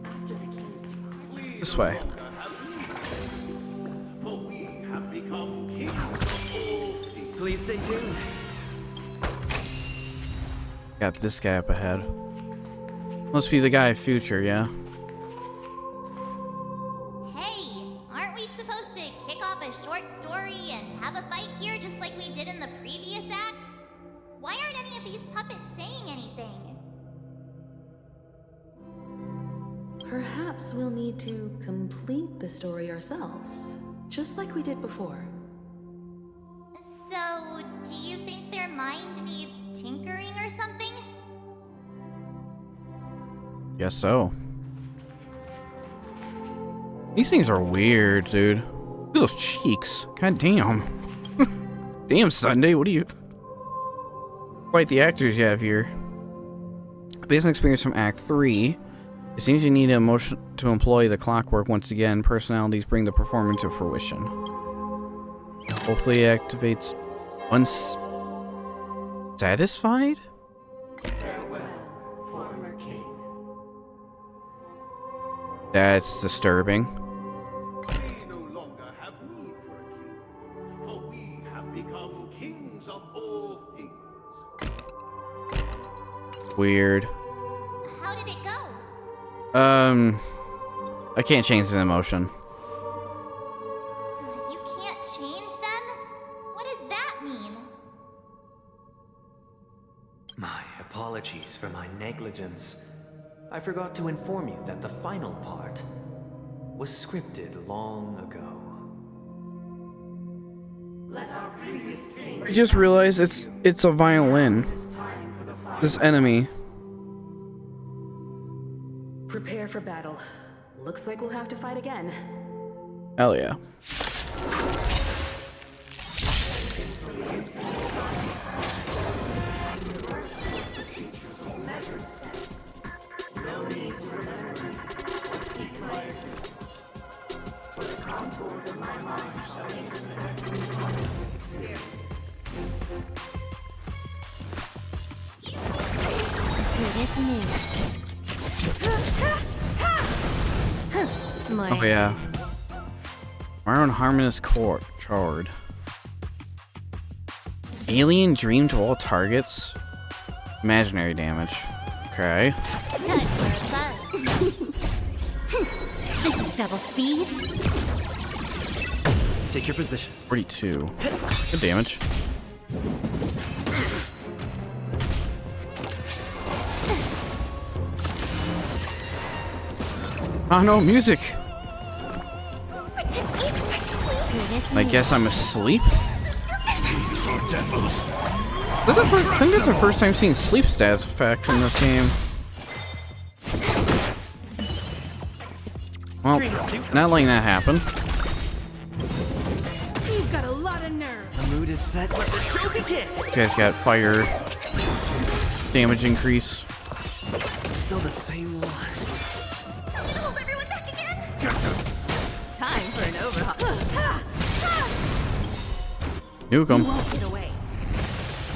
after the king's demise, This way. For we have become kings of all things. Please stay tuned. Got this guy up ahead. Must be the guy of future, yeah? Hey, aren't we supposed to kick off a short story and have a fight here just like we did in the previous acts? Why aren't any of these puppets saying anything? Perhaps we'll need to complete the story ourselves, just like we did before. So, do you think their mind needs tinkering or something? Guess so. These things are weird, dude. Look at those cheeks. God damn. Damn, Sunday, what are you... Quite the actors you have here. Based on experience from Act 3, it seems you need emotion to employ the clockwork once again. Personalities bring the performance to fruition. Hopefully it activates once satisfied? farewell, former king. That's disturbing. We no longer have need for a king, for we have become kings of all things. Weird. How did it go? I can't change the emotion. You can't change them? What does that mean? My apologies for my negligence. I forgot to inform you that the final part was scripted long ago. Let our previous king I just realized it's a violin. it's time for the final. This enemy. Prepare for battle. Looks like we'll have to fight again. Hell yeah. It is me. Oh yeah. Our own harmonious chord. Chord. Alien dream to all targets. Imaginary damage. Okay. Time for a fun. This is double speed. Take your position. 42. Good damage. Oh no, music! I guess I'm asleep? I think that's the first time seeing sleep stats effect in this game. Well, not letting that happen. You've got a lot of nerve. The mood is set. Let the show begin. This guy's got fire damage increase. Still the same one. Hold everyone back again. Time for an overhaul. Nuke him. Get away.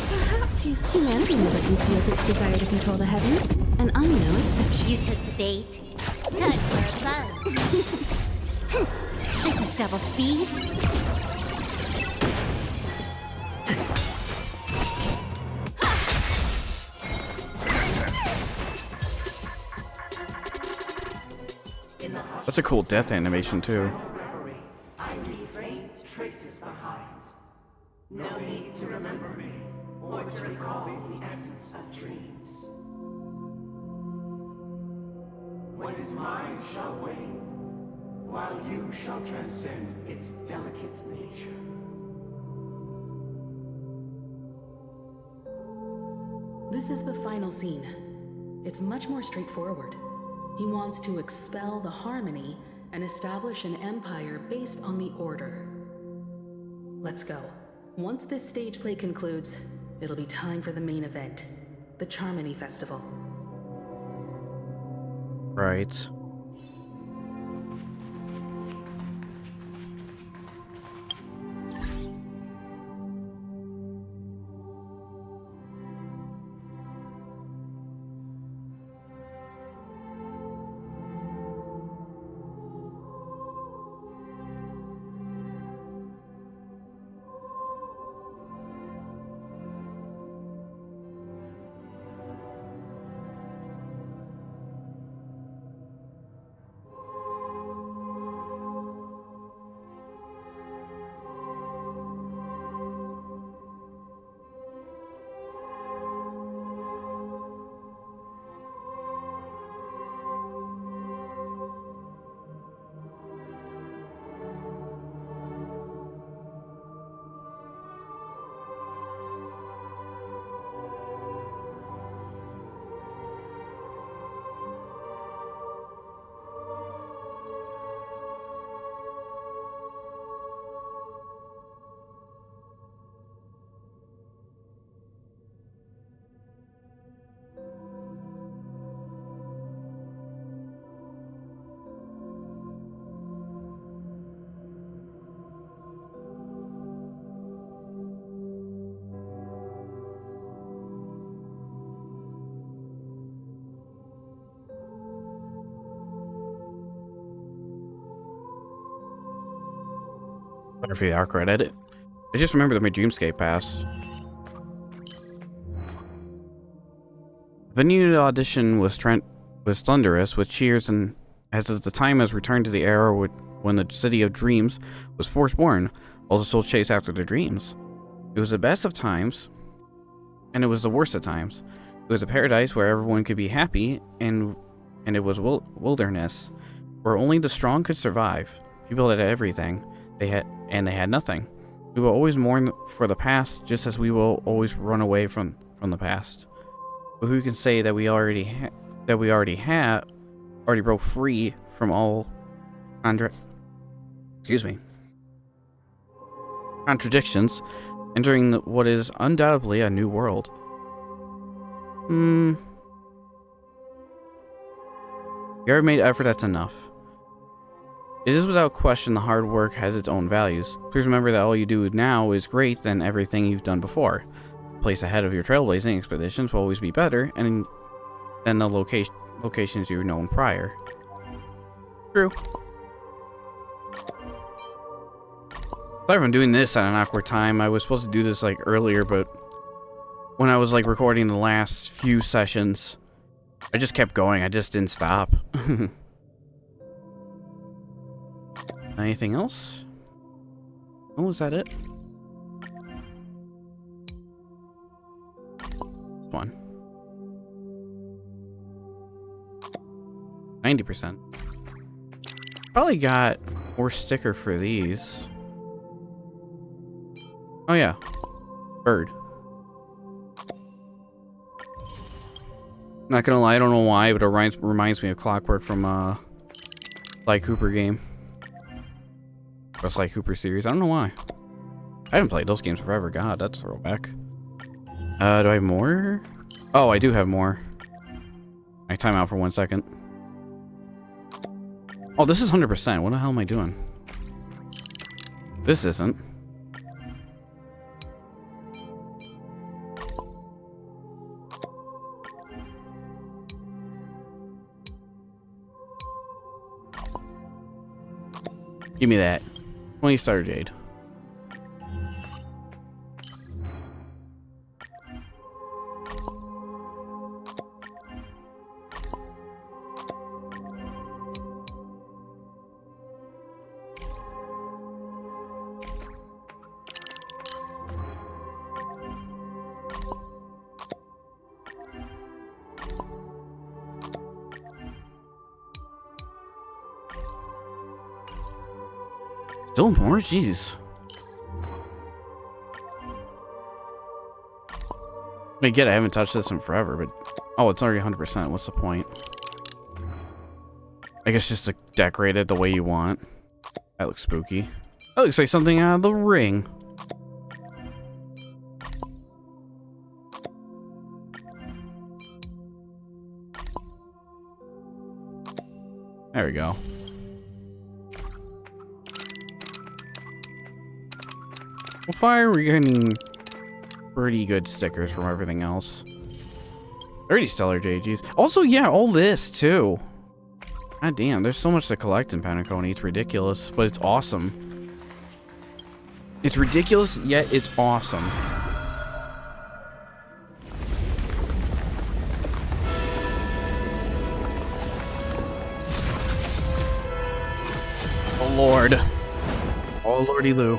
Perhaps humanity never conceals its desire to control the heavens, and I'm no exception. You took the bait. Time for a buzz. This is double speed. That's a cool death animation too. Reverie, I leave faint traces behind. No need to remember me, or to recall the essence of dreams. What is mine shall wane, while you shall transcend its delicate nature. This is the final scene. It's much more straightforward. He wants to expel the harmony and establish an empire based on the order. Let's go. Once this stage play concludes, it'll be time for the main event, the Charmony Festival. Right. Better for the arc edit. I just remember that my Dreamscape pass. The new audition was thunderous with cheers, and as the time has returned to the era when the city of dreams was forsborn, all the souls chase after their dreams. It was the best of times, and it was the worst of times. It was a paradise where everyone could be happy, and it was wilderness where only the strong could survive. People had everything. They had nothing. We will always mourn for the past, just as we will always run away from the past. But who can say that we already broke free from all contradictions, entering what is undoubtedly a new world? You ever made effort that's enough? It is without question the hard work has its own values. Please remember that all you do now is great than everything you've done before. The place ahead of your trailblazing expeditions will always be better than the locations you've known prior. True. Sorry if I'm doing this at an awkward time. I was supposed to do this like earlier, but when I was like recording the last few sessions, I just kept going. I just didn't stop. Anything else? Oh, is that it? This one. 90%. Probably got more sticker for these. Oh yeah. Bird. Not gonna lie, I don't know why, but it reminds me of Clockwork from Sly Cooper game. Or Sly Cooper series. I don't know why. I haven't played those games forever. God, that's a throwback. Do I have more? Oh, I do have more. I time out for 1 second. Oh, this is 100%. What the hell am I doing? This isn't. Give me that. 20 star jade. Still more? Jeez. I get it, I haven't touched this in forever, but... Oh, it's already 100%. What's the point? I guess just to decorate it the way you want. That looks spooky. That looks like something out of The Ring. There we go. Well, fire, we're getting pretty good stickers from everything else. 30 stellar JGs. Also, yeah, all this, too. God damn, there's so much to collect in Penacony. It's ridiculous, but it's awesome. It's ridiculous, yet it's awesome. Oh, Lord. Oh, Lordy Lou.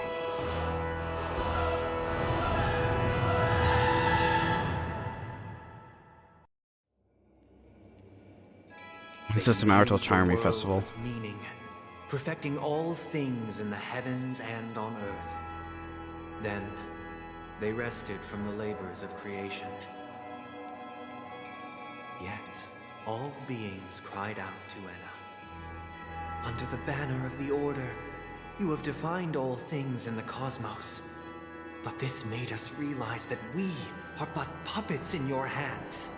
System Hour Charmy Festival. Meaning, perfecting all things in the heavens and on earth. Then, they rested from the labors of creation. Yet, all beings cried out to Enna. Under the banner of the Order, you have defined all things in the cosmos. But this made us realize that we are but puppets in your hands.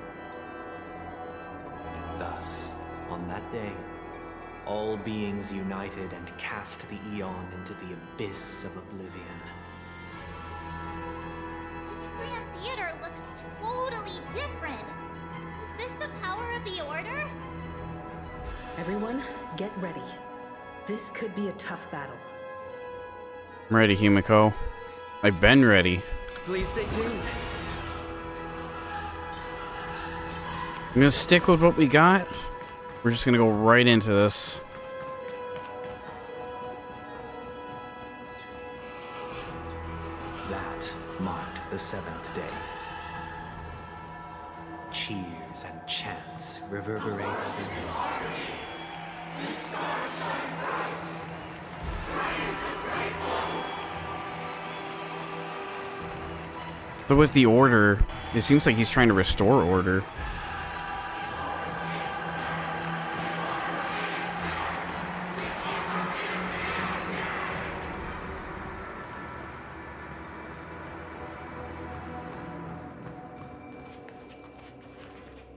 Thus, on that day, all beings united and cast the Eon into the abyss of oblivion. This Grand Theater looks totally different. Is this the power of the Order? Everyone, get ready. This could be a tough battle. I'm ready, Himiko. I've been ready. Please stay tuned. I'm gonna stick with what we got. We're just gonna go right into this. That marked the 7th day. Cheers and chants reverberated in the walls. So with the Order, it seems like he's trying to restore order.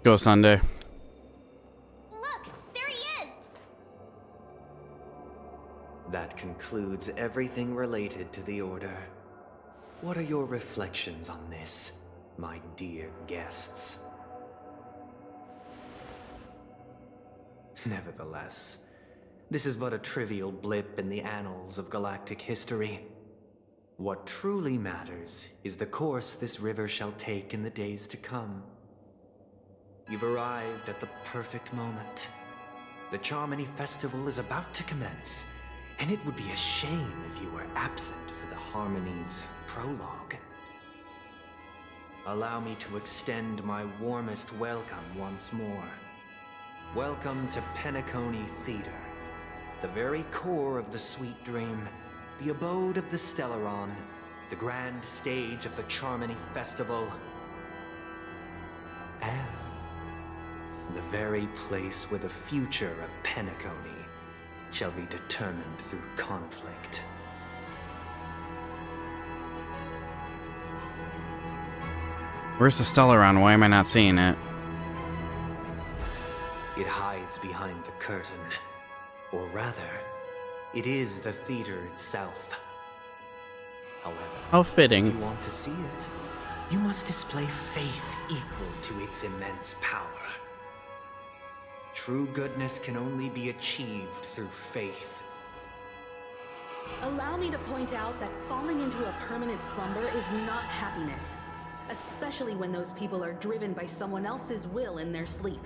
Go Sunday. Look, there he is! That concludes everything related to the Order. What are your reflections on this, my dear guests? Nevertheless, this is but a trivial blip in the annals of galactic history. What truly matters is the course this river shall take in the days to come. You've arrived at the perfect moment. The Charmony Festival is about to commence, and it would be a shame if you were absent for the Harmony's prologue. Allow me to extend my warmest welcome once more. Welcome to Penacony Theater, the very core of the Sweet Dream, the abode of the Stellaron, the grand stage of the Charmony Festival, and the very place where the future of Penacony shall be determined through conflict. Where's the Stellaron? Why am I not seeing it? It hides behind the curtain. Or rather, it is the theater itself. However, How if fitting. you want to see it, you must display faith equal to its immense power. True goodness can only be achieved through faith. Allow me to point out that falling into a permanent slumber is not happiness, especially when those people are driven by someone else's will in their sleep.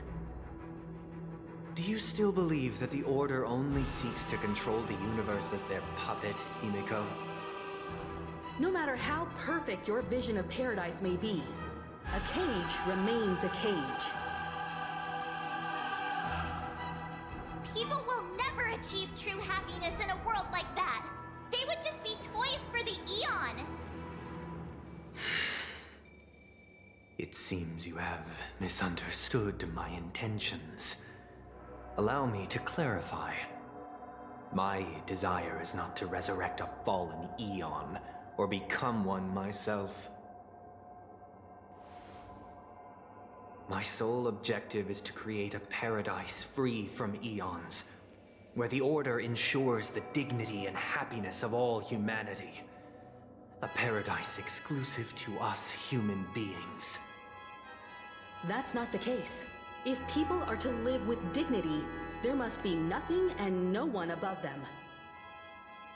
Do you still believe that the Order only seeks to control the universe as their puppet, Himiko? No matter how perfect your vision of paradise may be, a cage remains a cage. People will never achieve true happiness in a world like that. They would just be toys for the Eon. It seems you have misunderstood my intentions. Allow me to clarify. My desire is not to resurrect a fallen Eon, or become one myself. My sole objective is to create a paradise free from Eons, where the Order ensures the dignity and happiness of all humanity. A paradise exclusive to us human beings. That's not the case. If people are to live with dignity, there must be nothing and no one above them.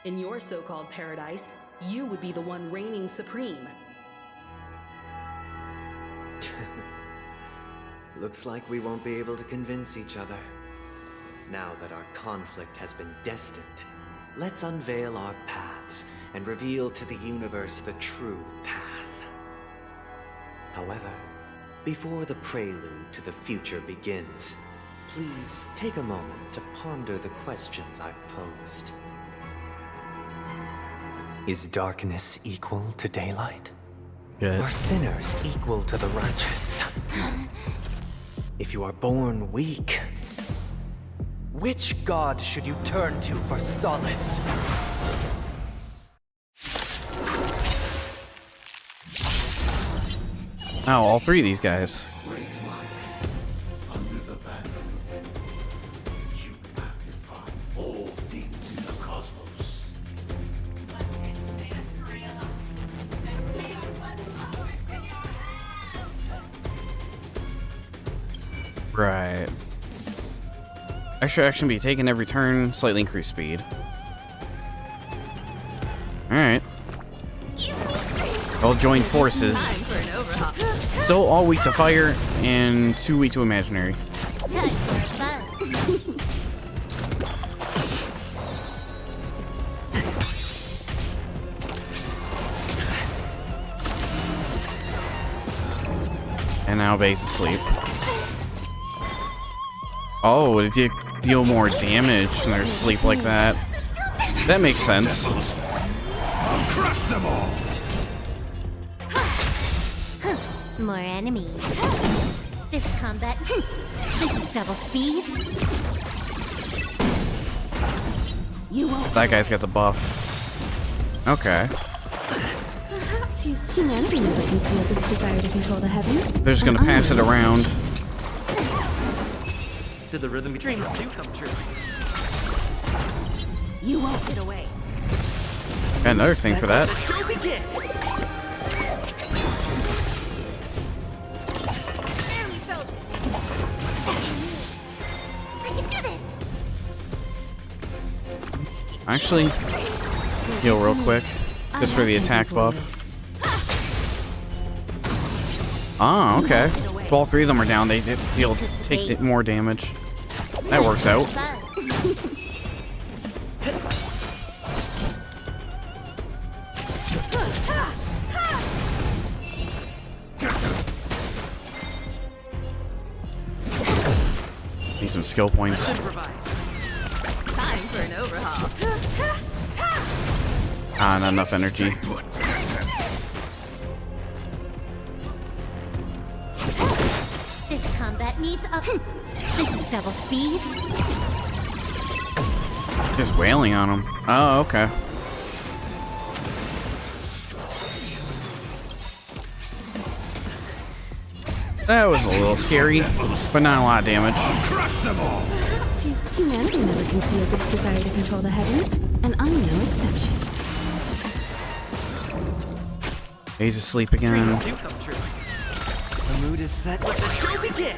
In your so-called paradise, you would be the one reigning supreme. Looks like we won't be able to convince each other. Now that our conflict has been destined, let's unveil our paths and reveal to the universe the true path. However, before the prelude to the future begins, please take a moment to ponder the questions I've posed. Is darkness equal to daylight? Shit. Are sinners equal to the righteous? If you are born weak, which god should you turn to for solace? Oh, all three of these guys. Under the banner, you magnify all things in the cosmos. Right. Extra action be taken every turn, slightly increased speed. Alright. I'll join forces. Still all weak to fire and 2 weak to imaginary. Time for fun. And now base asleep. Oh, it did deal more damage when they're asleep like that. That makes sense. I'll crush them all! More enemies. This combat. This is double speed. You won't. That guy's got the buff. Okay. Perhaps humanity never conceals its desire to control the heavens. They're just gonna pass it around. Did the rhythm dreams do come true? You won't get away. Got another thing for that. Show begin! Barely felt it. I can do this. Actually, heal real quick. Just for the attack buff. Oh, okay. If all three of them are down, they deal take more damage. That works out. Need some skill points. Time for an overhaul. Ah, not enough energy. This combat needs up. This is double speed. Just wailing on them. Oh, okay. That was a little scary, but not a lot of damage. Perhaps humanity never conceals its desire to control the heavens, and I'm no exception. He's asleep again. The mood is set. Let the show begin.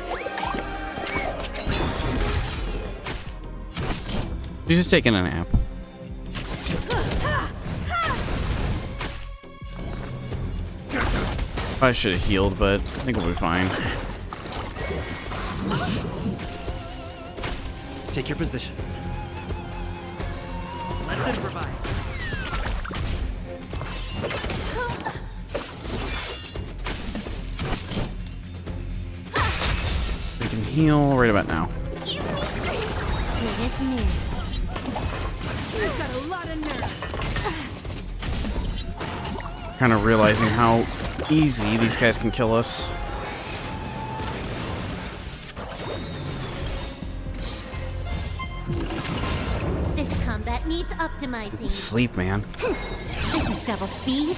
He's just taking a nap. I should have healed, but I think we'll be fine. Take your positions. Let's improvise. We can heal right about now. Give me strength. It is me. You've got a lot of nerve. Kind of realizing how easy these guys can kill us. This combat needs optimizing. Sleep, man. This is double speed.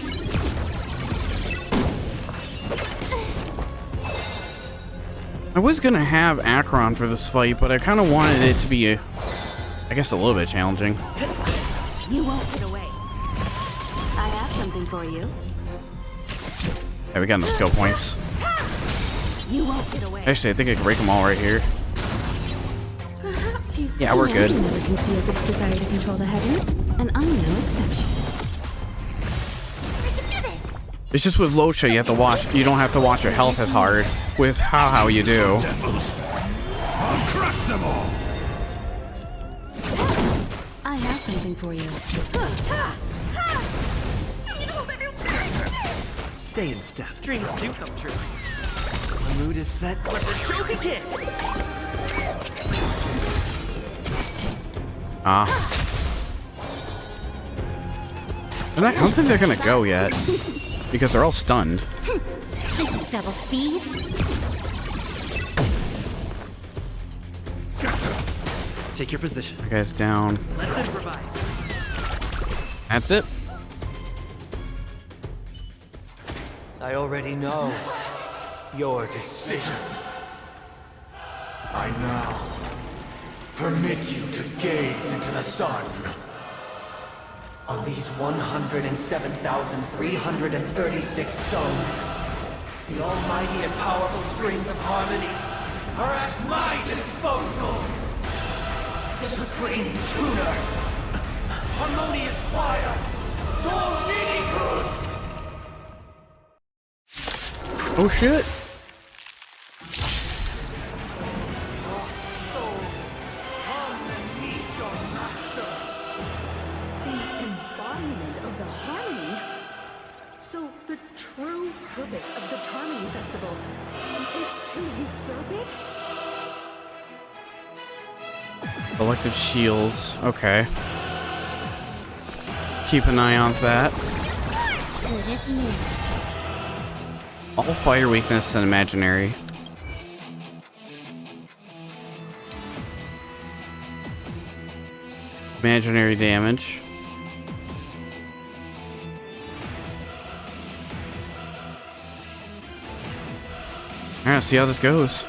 I was gonna have Akron for this fight, but I kind of wanted it to be, I guess, a little bit challenging. You won't get away. I have something for you. Yeah, we got enough skill points. You won't get away. Actually, I think I can break them all right here. Perhaps Yeah, we're good. humanity never conceals its desire to control the heavens, and I'm no exception. I can do this. It's just with Locha, you have to watch. You don't have to watch your health as hard. With how you do. I'll crush them all. I have something for you. Stay in step. Dreams do come true. The mood is set. Let the show begin. Ah. I don't think they're gonna go yet. Because they're all stunned. This is double speed. Take your position. That guy's down. Let's improvise. That's it. I already know your decision. I now permit you to gaze into the sun. On these 107,336 stones, the almighty and powerful strings of harmony are at my disposal. The supreme tuner, harmonious choir, Dominicus! Oh shit. Of the harmony. So the true purpose of the Charmony Festival is to usurp it? Elective shields. Okay. Keep an eye on that. It is me. All fire weakness and imaginary. Imaginary damage. Alright, see how this goes.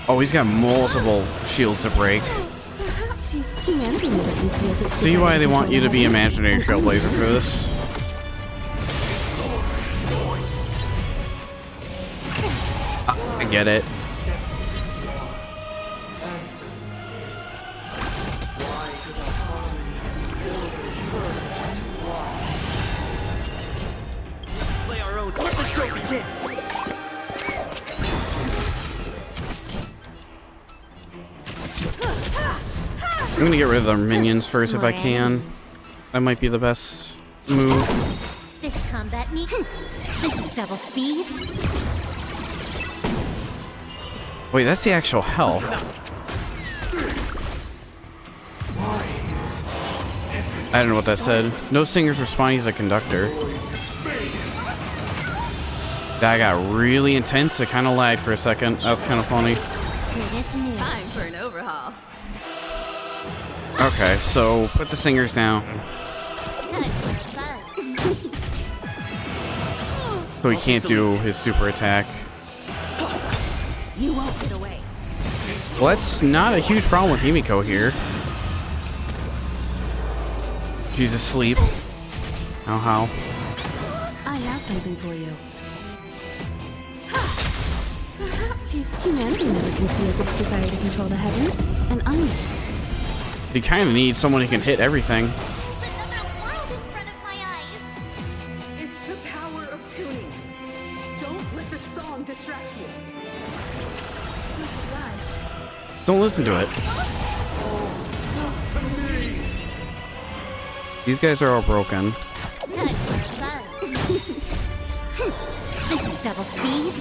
Oh, he's got multiple shields to break. Perhaps humanity never conceals its See why they want you to be imaginary trailblazer for this. I get it. Play our own. Let the show begin. I'm gonna get rid of their minions first if I can. That might be the best move. This combat needs. This is double speed. Wait, that's the actual health. I don't know what that said. No singers responding to the conductor. That got really intense. It kind of lagged for a second. That was kind of funny. It is me. Time for an overhaul. Okay, so put the singers down. So he can't do his super attack. You won't get away. Well, that's not a huge problem with Himiko here. She's asleep. Oh, how? I have something for you. Perhaps humanity never conceals its desire to control the heavens, and I know. You kind of need someone who can hit everything. There's another world in front of my eyes. It's the power of tuning. Don't let the song distract you. Don't listen to it. These guys are all broken. This is double speed.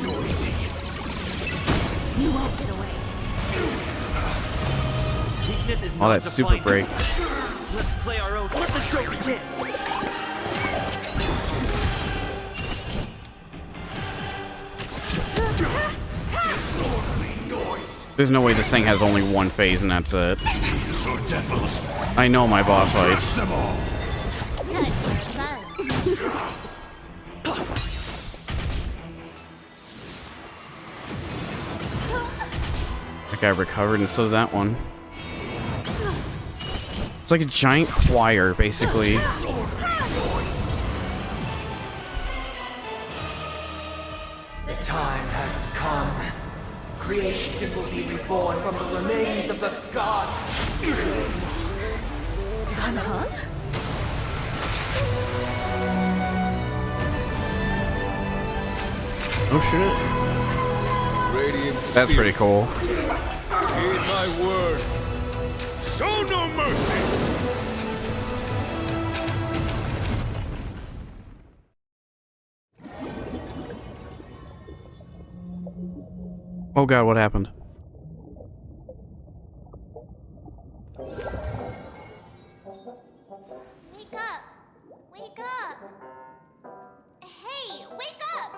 You won't get away. Weakness is All not that super defined. break. Let's play our own. Let the show begin. There's no way this thing has only one phase and that's it. I know my boss fights. That guy recovered and so does that one. It's like a giant choir, basically. The time has come. Creation will be reborn from the remains of the gods. Oh shit. That's pretty cool. Heed my word. Show no mercy. Oh god, what happened? Wake up! Wake up! Hey, wake up!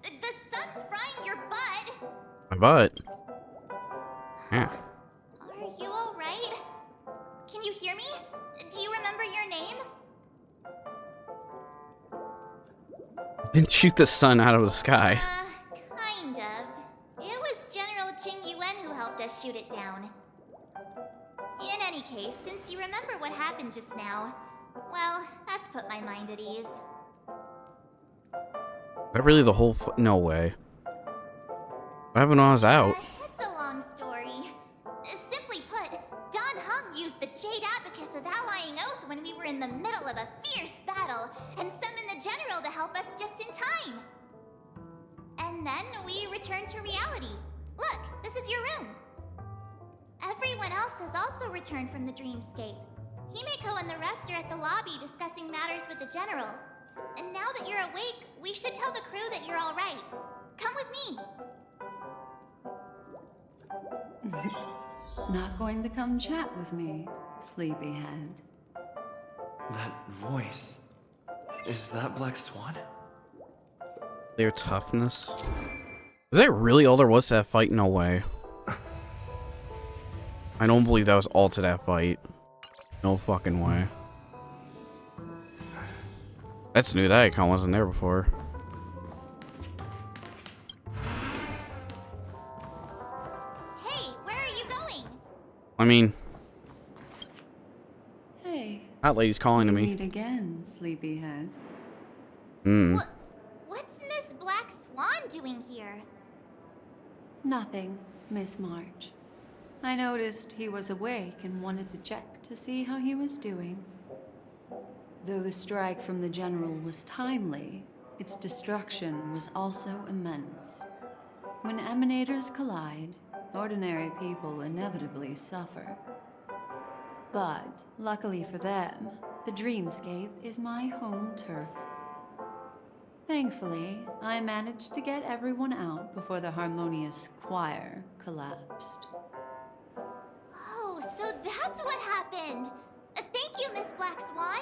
The sun's frying your butt! My butt. Yeah. Are you alright? Can you hear me? Do you remember your name? Didn't shoot the sun out of the sky. Kind of. It was General Jing Yuan who helped us shoot it down. In any case, since you remember what happened just now, well, that's put my mind at ease. That really the whole no way. What happened when I was out? It's a long story. Simply put, Don Hung used the Jade Abacus of Allying Oath when we were in the middle of a fierce battle, and summoned the General to help us just in time. And then we returned to reality. Look, this is your room. Everyone else has also returned from the dreamscape. Himiko and the rest are at the lobby discussing matters with the General. And now that you're awake, we should tell the crew that you're alright. Come with me. Not going to come chat with me, sleepyhead. That voice. Is that Black Swan? Their toughness. Is that really all there was to that fight? No way. I don't believe that was all to that fight. No fucking way. That's new. That icon wasn't there before. Hey, where are you going? I mean, Hey, that lady's calling to me. meet again, sleepyhead. Hmm. What's Miss Black Swan doing here? Nothing, Miss March. I noticed he was awake and wanted to check to see how he was doing. Though the strike from the General was timely, its destruction was also immense. When emanators collide, ordinary people inevitably suffer. But, luckily for them, the dreamscape is my home turf. Thankfully, I managed to get everyone out before the harmonious choir collapsed. Oh, so that's what happened! Thank you, Miss Black Swan!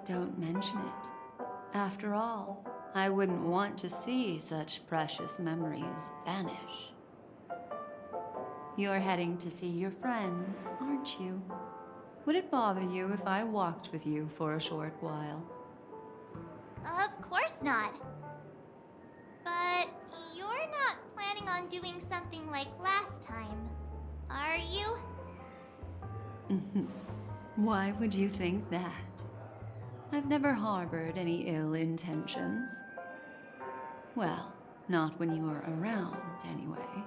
Don't mention it. After all, I wouldn't want to see such precious memories vanish. You're heading to see your friends, aren't you? Would it bother you if I walked with you for a short while? Of course not. But you're not planning on doing something like last time, are you? Why would you think that? I've never harbored any ill intentions. Well, not when you are around, anyway.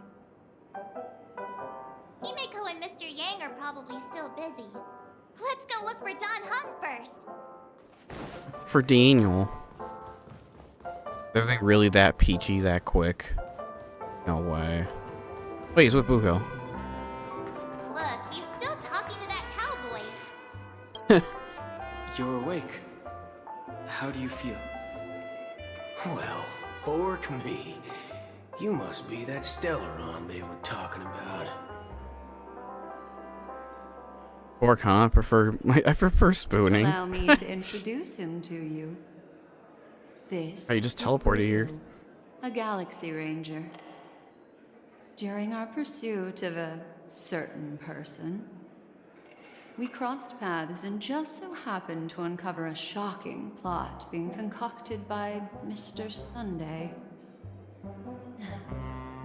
Himeko and Mr. Yang are probably still busy. Let's go look for Don Hung first. For Daniel. Everything really that peachy that quick? No way. Wait, he's with Buko. Look, he's still talking to that cowboy. You're awake. How do you feel? Well, fork me. You must be that Stellaron they were talking about. Or huh? I prefer spooning. Allow me to introduce him to you. This Oh, you just is teleported here. Buko, a Galaxy Ranger. During our pursuit of a certain person, we crossed paths and just so happened to uncover a shocking plot being concocted by Mr. Sunday.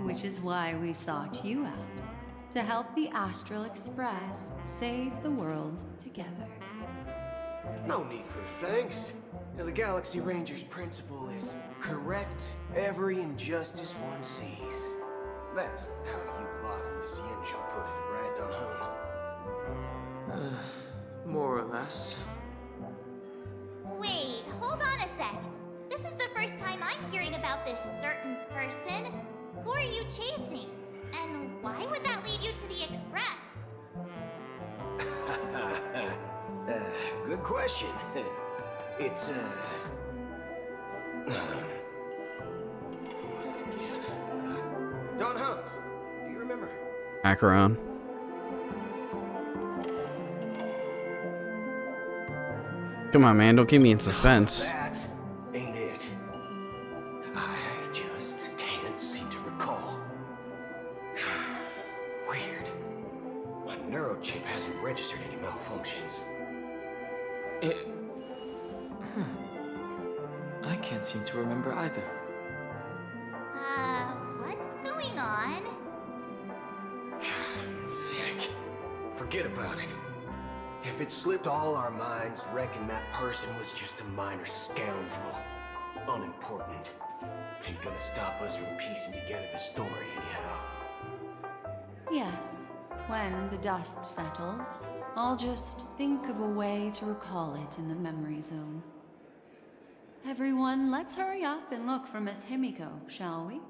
Which is why we sought you out, to help the Astral Express save the world together. No need for thanks. The Galaxy Ranger's principle is correct every injustice one sees. That's how you lot in this yin shall put it, right, Don Hun? More or less. Wait, hold on a sec. This is the first time I'm hearing about this certain person. Who are you chasing? And why would that lead you to the Express? Good question. It's, who was it again? Don Hun, do you remember? Macaron. Come on, man, don't keep me in suspense. That ain't it. I just can't seem to recall. Weird. My neurochip hasn't registered any malfunctions. I can't seem to remember either. What's going on? Vic, forget about it. If it slipped all our minds, reckon that person was just a minor scoundrel. Unimportant. Ain't gonna stop us from piecing together the story anyhow. Yes, when the dust settles, I'll just think of a way to recall it in the memory zone. Everyone, let's hurry up and look for Miss Himiko, shall we?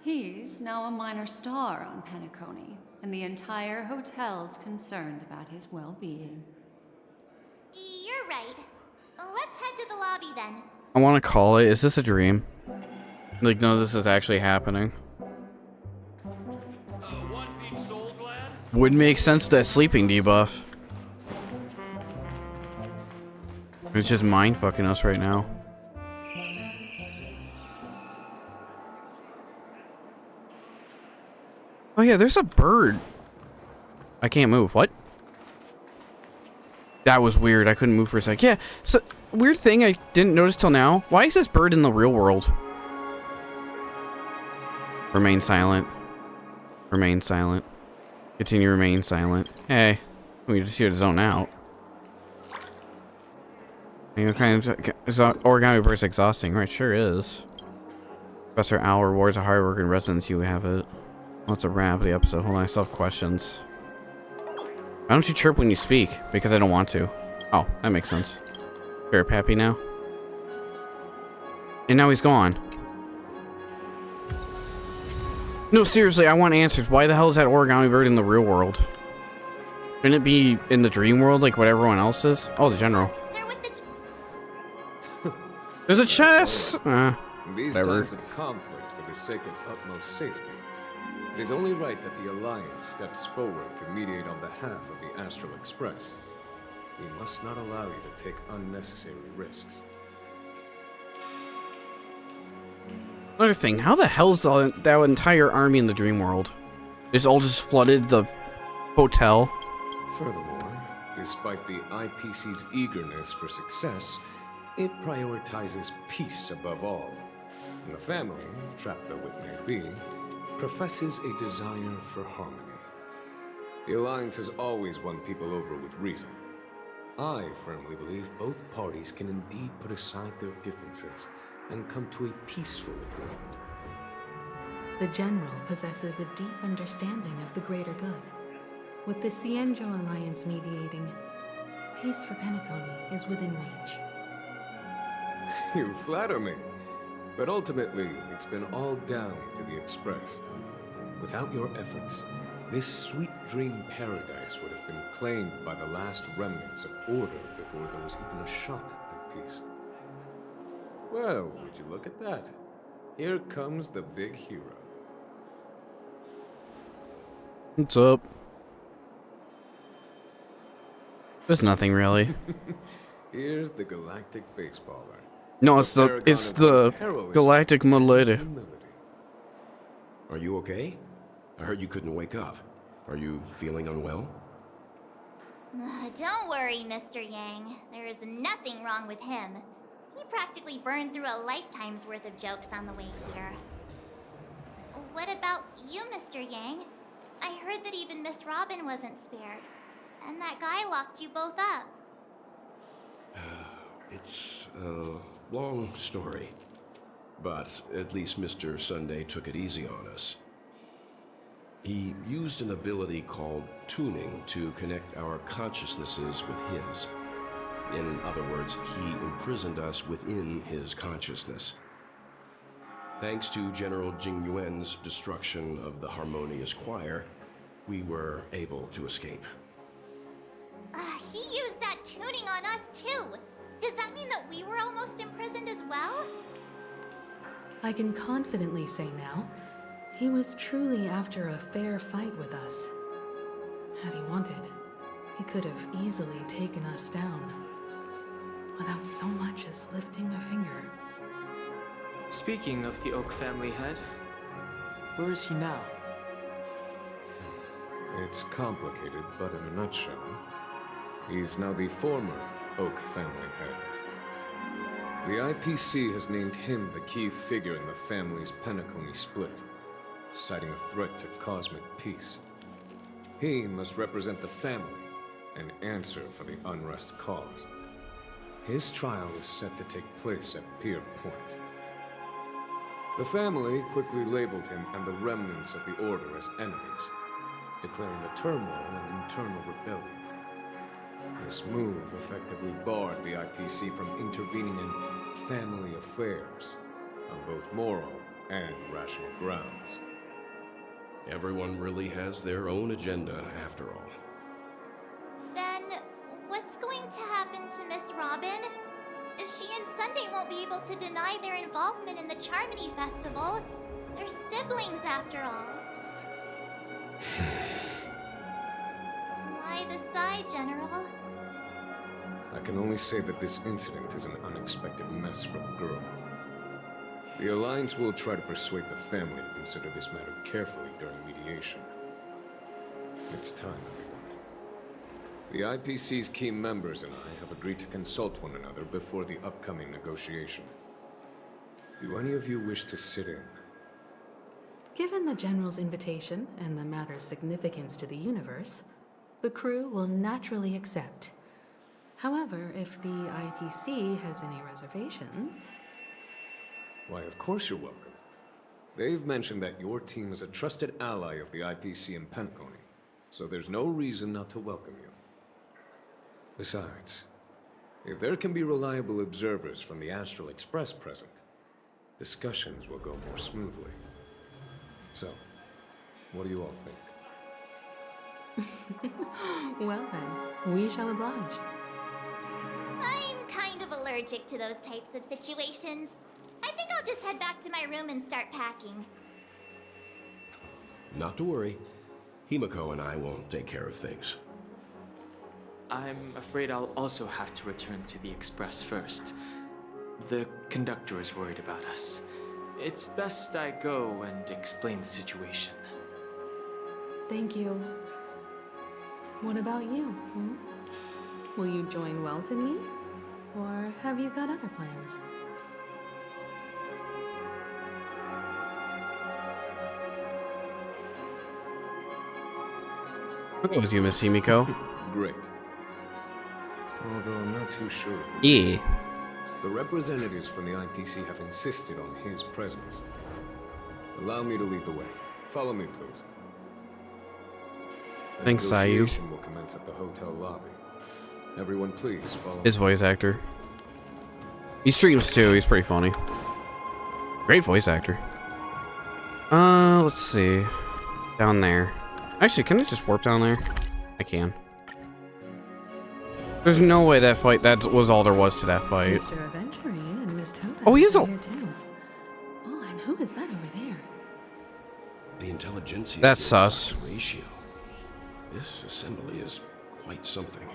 He's now a minor star on Penacony, and the entire hotel's concerned about his well-being. You're right. Let's head to the lobby then. I want to call it. Is this a dream? Like, no, this is actually happening. Wouldn't make sense with that sleeping debuff. It's just mind fucking us right now. Oh yeah, there's a bird. I can't move. What? That was weird. I couldn't move for a sec. Yeah, so weird thing I didn't notice till now. Why is this bird in the real world? Remain silent. Remain silent. Continue to remain silent. Hey, we just here to zone out. You know, kind of, origami burst exhausting, right? Sure is. Professor Owl rewards a hard work and residence. You have it. That's a wrap of the episode. Hold on, I still have questions. Why don't you chirp when you speak? Because I don't want to. Oh, that makes sense. Chirp, happy now? And now he's gone. No, seriously, I want answers. Why the hell is that origami bird in the real world? Shouldn't it be in the dream world like what everyone else is? Oh, the general. They're with the... There's a chest! These whatever. times of conflict for the sake of utmost safety, it is only right that the Alliance steps forward to mediate on behalf of the Astral Express. We must not allow you to take unnecessary risks. Another thing, how the hell is that entire army in the dream world? This all just flooded the hotel. Furthermore, despite the IPC's eagerness for success, it prioritizes peace above all. And the family, trapped though it may be, professes a desire for harmony. The Alliance has always won people over with reason. I firmly believe both parties can indeed put aside their differences and come to a peaceful agreement. The General possesses a deep understanding of the greater good. With the Cienjo Alliance mediating, peace for Penacony is within reach. You flatter me. But ultimately, it's been all down to the Express. Without your efforts, this sweet dream paradise would have been claimed by the last remnants of order before there was even a shot at peace. Well, would you look at that? Here comes the big hero. What's up? There's nothing really. Here's the galactic baseballer. No, it's the galactic mutilator. Are you okay? I heard you couldn't wake up. Are you feeling unwell? Don't worry, Mr. Yang. There is nothing wrong with him. He practically burned through a lifetime's worth of jokes on the way here. What about you, Mr. Yang? I heard that even Miss Robin wasn't spared. And that guy locked you both up. It's a long story. But at least Mr. Sunday took it easy on us. He used an ability called tuning to connect our consciousnesses with his. In other words, he imprisoned us within his consciousness. Thanks to General Jing Yuan's destruction of the Harmonious Choir, we were able to escape. He used that tuning on us too. Does that mean that we were almost imprisoned as well? I can confidently say now, he was truly after a fair fight with us. Had he wanted, he could have easily taken us down, without so much as lifting a finger. Speaking of the Oak family head, where is he now? It's complicated, but in a nutshell, he's now the former Oak family head. The IPC has named him the key figure in the family's Penacony split, citing a threat to cosmic peace. He must represent the family and answer for the unrest caused. His trial is set to take place at Pier Point. The family quickly labeled him and the remnants of the Order as enemies, declaring the turmoil an internal rebellion. This move effectively barred the IPC from intervening in family affairs on both moral and rational grounds. Everyone really has their own agenda, after all. Then, what's going to happen to Miss Robin? She and Sunday won't be able to deny their involvement in the Charmony Festival. They're siblings, after all. Why the sigh, General? I can only say that this incident is an unexpected mess for the girl. The Alliance will try to persuade the family to consider this matter carefully during mediation. It's time, everyone. The IPC's key members and I have agreed to consult one another before the upcoming negotiation. Do any of you wish to sit in? Given the General's invitation and the matter's significance to the universe, the crew will naturally accept. However, if the IPC has any reservations... Why, of course you're welcome. They've mentioned that your team is a trusted ally of the IPC in Penacony, so there's no reason not to welcome you. Besides, if there can be reliable observers from the Astral Express present, discussions will go more smoothly. So, what do you all think? Well then, we shall oblige. I'm kind of allergic to those types of situations. I think I'll just head back to my room and start packing. Not to worry. Himiko and I will take care of things. I'm afraid I'll also have to return to the Express first. The conductor is worried about us. It's best I go and explain the situation. Thank you. What about you? Hmm? Will you join Welt and me? Or have you got other plans? I'll go with you, Miss Himiko. Great. Although I'm not too sure of the Yeah. reason. The representatives from the IPC have insisted on his presence. Allow me to lead the way. Follow me, please. The Thanks, Sayu. negotiation will commence at the hotel lobby. Everyone, please follow His voice actor. He streams too, he's pretty funny. Great voice actor. Let's see. Down there. Actually, can I just warp down there? I can. There's no way that fight, that was all there was to that fight. Mr. Aventurine and Miss Topaz Oh, he is are a- here too. Oh, and who is that over there? The intelligentsia. That's to sus. its ratio. This assembly is quite something.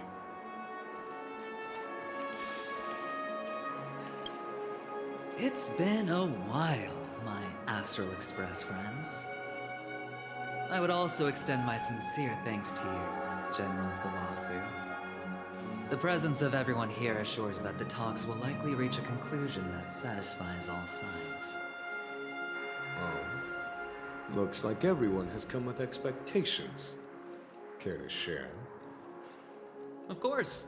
It's been a while, my Astral Express friends. I would also extend my sincere thanks to you, General of the Lawfu. The presence of everyone here assures that the talks will likely reach a conclusion that satisfies all sides. Oh. Looks like everyone has come with expectations. Care to share? Of course.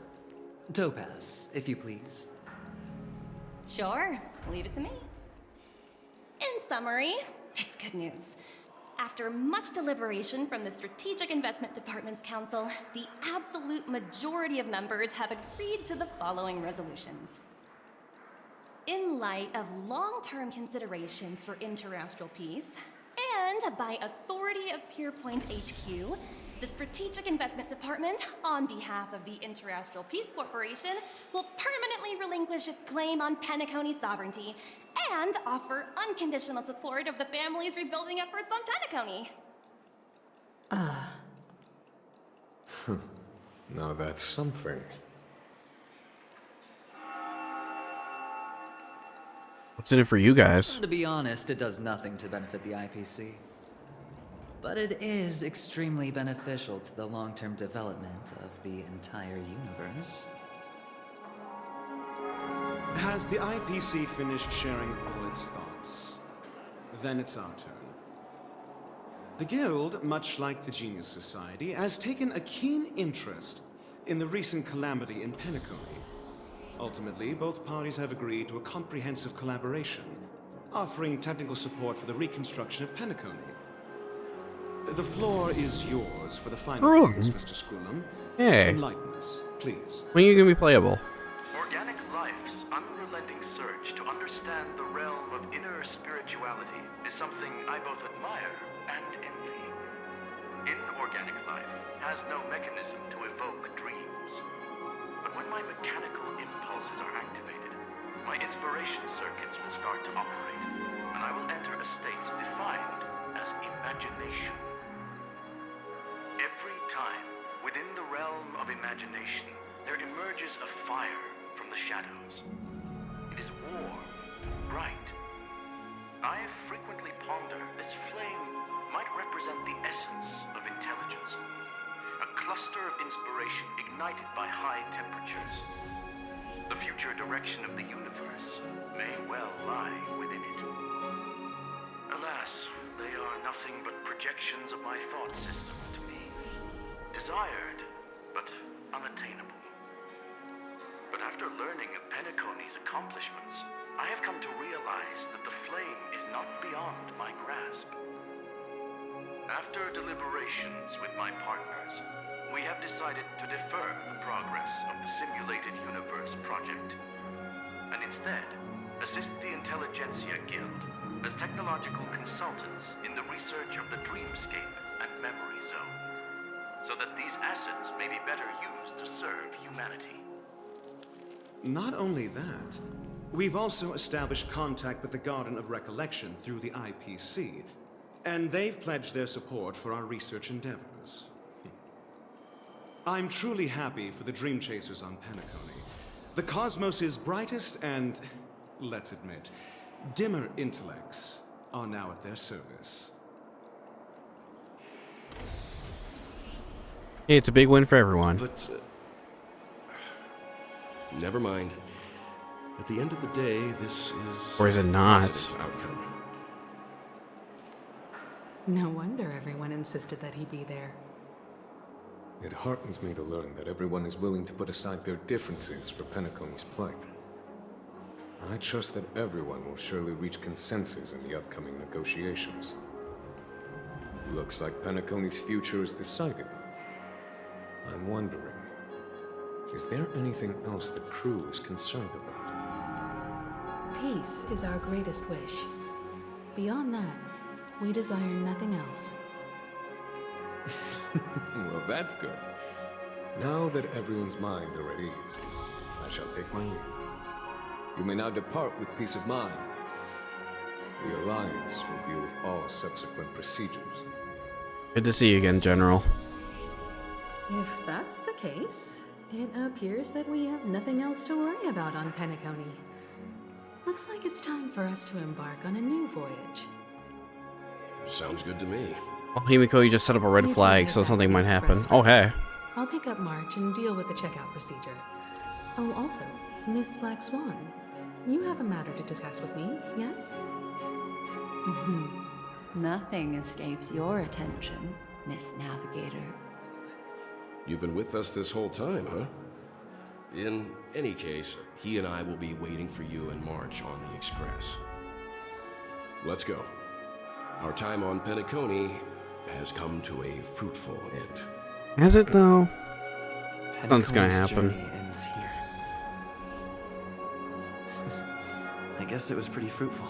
Topaz, if you please. Sure, leave it to me. In summary, it's good news. After much deliberation from the Strategic Investment Department's Council, the absolute majority of members have agreed to the following resolutions. In light of long-term considerations for interastral peace, and by authority of Pierpoint HQ, the Strategic Investment Department, on behalf of the Interastral Peace Corporation, will permanently relinquish its claim on Penacony sovereignty and offer unconditional support of the family's rebuilding efforts on Penacony. Now that's something. What's in it for you guys? To be honest, it does nothing to benefit the IPC. But it is extremely beneficial to the long-term development of the entire universe. Has the IPC finished sharing all its thoughts? Then it's our turn. The Guild, much like the Genius Society, has taken a keen interest in the recent calamity in Penacony. Ultimately, both parties have agreed to a comprehensive collaboration, offering technical support for the reconstruction of Penacony. The floor is yours for the final phase, Mr. Scrollum. Hey. Enlighten us, please. When are you gonna be playable? Organic life's unrelenting search to understand the realm of inner spirituality is something I both admire and envy. Inorganic life has no mechanism to evoke dreams. But when my mechanical impulses are activated, my inspiration circuits will start to operate, and I will enter a state defined as imagination. Every time, within the realm of imagination, there emerges a fire from the shadows. It is warm, bright. I frequently ponder this flame might represent the essence of intelligence. A cluster of inspiration ignited by high temperatures. The future direction of the universe may well lie within it. Alas, they are nothing but projections of my thought system to me. Desired, but unattainable. But after learning of Penacony's accomplishments, I have come to realize that the flame is not beyond my grasp. After deliberations with my partners, we have decided to defer the progress of the Simulated Universe project, and instead assist the Intelligentsia Guild as technological consultants in the research of the Dreamscape and Memory Zone, so that these assets may be better used to serve humanity. Not only that, we've also established contact with the Garden of Recollection through the IPC, and they've pledged their support for our research endeavors. I'm truly happy for the Dream Chasers on Penacony. The cosmos' brightest and, let's admit, dimmer intellects are now at their service. Hey, it's a big win for everyone. But never mind. At the end of the day, this is Or is it not? positive outcome. No wonder everyone insisted that he be there. It heartens me to learn that everyone is willing to put aside their differences for Penacony's plight. I trust that everyone will surely reach consensus in the upcoming negotiations. Looks like Penacony's future is decided. I'm wondering, is there anything else the crew is concerned about? Peace is our greatest wish. Beyond that, we desire nothing else. Well, that's good. Now that everyone's minds are at ease, I shall take my leave. You may now depart with peace of mind. The Alliance will deal with all subsequent procedures. Good to see you again, General. If that's the case, it appears that we have nothing else to worry about on Penacony. Looks like it's time for us to embark on a new voyage. Sounds good to me. Well, Himiko, you just set up a red flag, so something might happen. Oh, hey. I'll pick up March and deal with the checkout procedure. Oh, also, Miss Black Swan, you have a matter to discuss with me, yes? Nothing escapes your attention, Miss Navigator. You've been with us this whole time, huh? In any case, he and I will be waiting for you in March on the Express. Let's go. Our time on Penacony has come to a fruitful end. Has it, though? Nothing's gonna Penacony's happen. journey ends here. I guess it was pretty fruitful.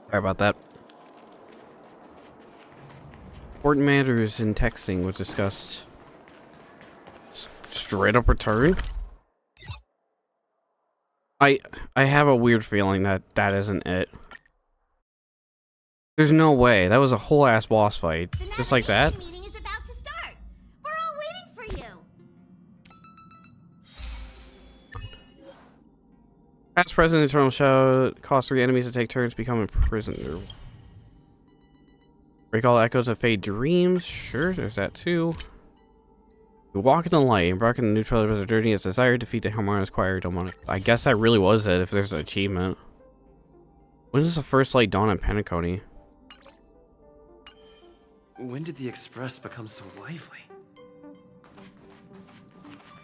Sorry about that. Important matters in texting was discussed. Straight up return? I have a weird feeling that that isn't it. There's no way. That was a whole ass boss fight. Just like that? Meeting is about to start. We're all waiting for you. Past, present, eternal shadow cause 3 enemies to take turns becoming prisoner. Recall echoes of fade dreams. Sure, there's that too. You walk in the light, embark on the neutral as a journey as desired, defeat the harmonious choir demonic. I guess that really was it if there's an achievement. When does the first light dawn on Penacony? When did the Express become so lively?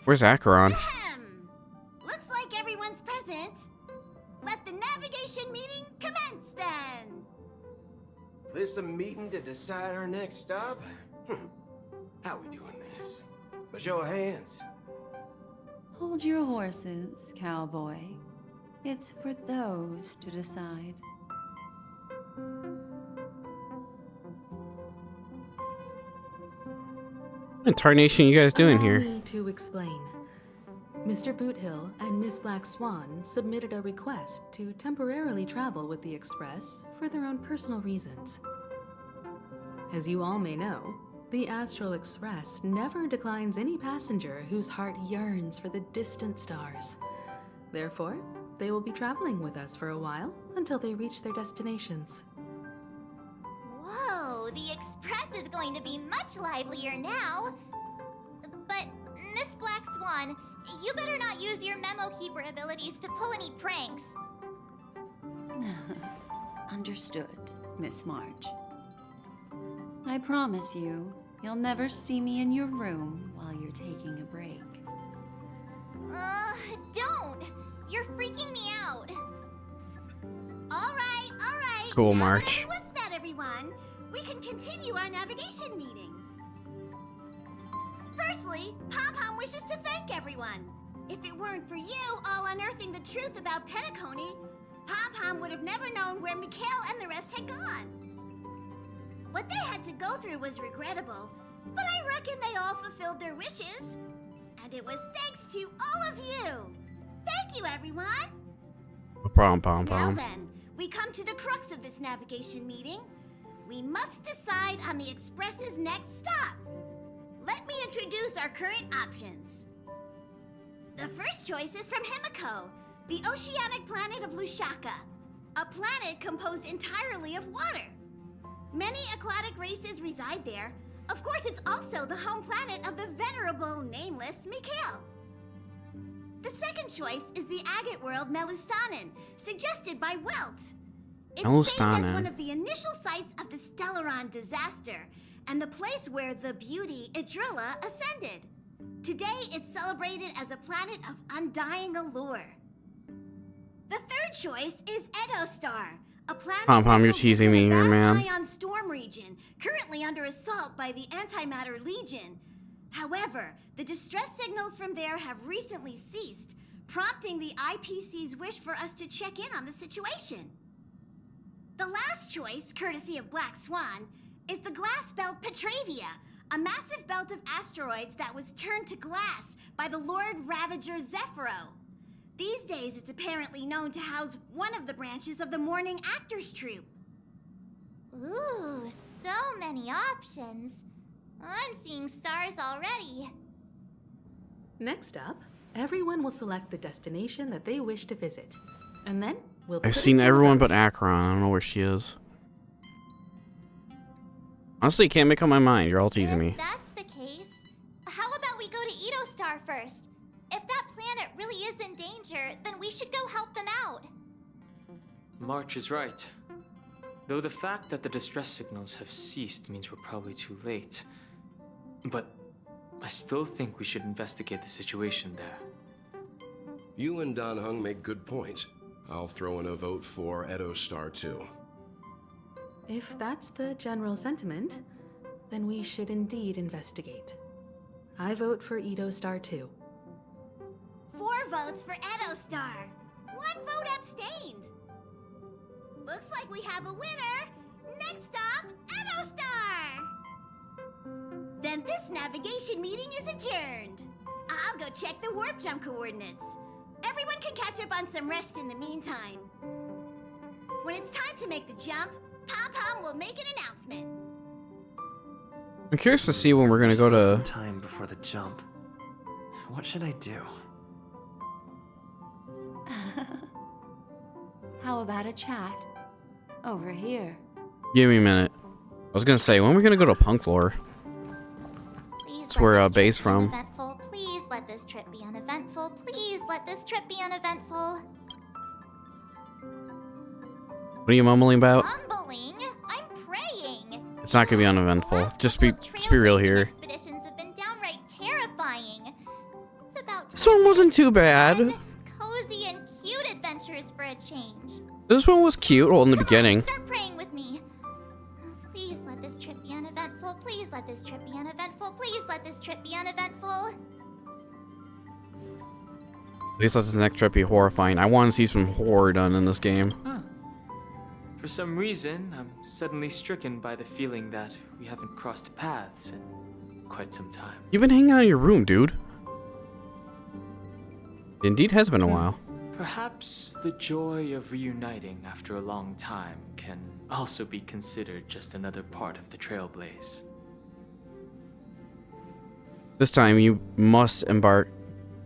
Where's Acheron? Looks like everyone's present. Let the navigation meeting commence then. This a meeting to decide our next stop? How we doing this? A show of hands. Hold your horses, cowboy. It's for those to decide. What in tarnation you guys doing Allow here? me to explain. Mr. Boothill and Miss Black Swan submitted a request to temporarily travel with the Express for their own personal reasons. As you all may know, the Astral Express never declines any passenger whose heart yearns for the distant stars. Therefore, they will be traveling with us for a while until they reach their destinations. Whoa, the Express is going to be much livelier now. But, Miss Black Swan, you better not use your memo keeper abilities to pull any pranks. Understood, Miss March. I promise you, you'll never see me in your room while you're taking a break. Don't! You're freaking me out. All right. Cool, Now that March. everyone's met everyone, we can continue our navigation meeting. Firstly, Pom-Pom wishes to thank everyone. If it weren't for you all unearthing the truth about Penacony, Pom-Pom would have never known where Mikhail and the rest had gone. What they had to go through was regrettable, But I reckon they all fulfilled their wishes. And it was thanks to all of you. Thank you, everyone. Pom pom Now pom. then, we come to the crux of this navigation meeting. We must decide on the Express's next stop. Let me introduce our current options. The first choice is from Himiko, the oceanic planet of Lushaka, a planet composed entirely of water. Many aquatic races reside there. Of course, it's also the home planet of the venerable, nameless Mikhail. The second choice is the agate world Melustanen, suggested by Welt. It's famed as one of the initial sites of the Stellaron disaster, and the place where the beauty Idrilla ascended. Today, it's celebrated as a planet of undying allure. The third choice is Edostar, a planet Pom pom, you're nestled teasing me within a here, vast man. ion storm region, currently under assault by the Antimatter Legion. However, the distress signals from there have recently ceased, prompting the IPC's wish for us to check in on the situation. The last choice, courtesy of Black Swan, is the glass belt Petravia, a massive belt of asteroids that was turned to glass by the Lord Ravager Zephyro. These days, it's apparently known to house one of the branches of the Morning Actors Troupe. Ooh, so many options. I'm seeing stars already. Next up, everyone will select the destination that they wish to visit. And then we'll I've put it seen to a everyone vote. but Akron. I don't know where she is. Honestly, can't make up my mind. You're all teasing me. If that's the case, how about we go to Edostar first? If that planet really is in danger, then we should go help them out. March is right. Though the fact that the distress signals have ceased means we're probably too late. But I still think we should investigate the situation there. You and Dan Hung make good points. I'll throw in a vote for Edostar too. If that's the general sentiment, then we should indeed investigate. I vote for Edostar too. 4 votes for Edostar. 1 vote abstained. Looks like we have a winner. Next stop, Edostar. Then this navigation meeting is adjourned. I'll go check the warp jump coordinates. Everyone can catch up on some rest in the meantime. When it's time to make the jump, Pom Pom will make an announcement. I'm curious to see when we're gonna go Still to. some time before the jump. What should I do? How about a chat? Over here. Give me a minute. I was gonna say, when are we gonna go to Punklore? Please That's let where this trip Bay's be from. uneventful. Please let this trip be uneventful. Please let this trip be uneventful. What are you mumbling about? Mumbling? I'm praying. It's not gonna be uneventful. Just be real here. Expeditions have been downright terrifying. It's about This one wasn't too bad. cozy and cute adventures for a change. This one was cute, well, in the beginning. Start praying with me. Please let this trip be uneventful. Please let this trip be uneventful. Please let this trip be uneventful. Please let the next trip be horrifying. I want to see some horror done in this game. For some reason, I'm suddenly stricken by the feeling that we haven't crossed paths in quite some time. You've been hanging out in your room, dude. It indeed has been a while. Perhaps the joy of reuniting after a long time can also be considered just another part of the Trailblaze. This time you must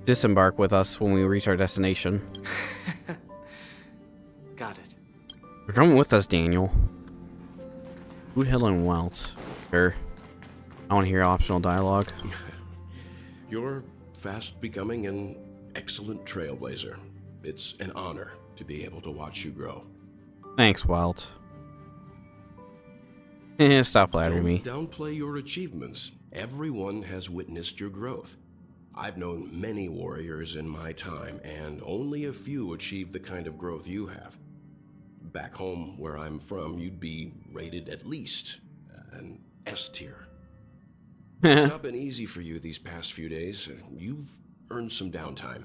disembark with us when we reach our destination. Got it. You're coming with us, Daniel. Food Hill and Welt. Sure. I want to hear optional dialogue. You're fast becoming an excellent trailblazer. It's an honor to be able to watch you grow. Thanks, Welt. Stop flattering me. Don't downplay your achievements. Everyone has witnessed your growth. I've known many warriors in my time, and only a few achieved the kind of growth you have. Back home, where I'm from, you'd be rated at least an S tier. It's not been easy for you these past few days. You've earned some downtime.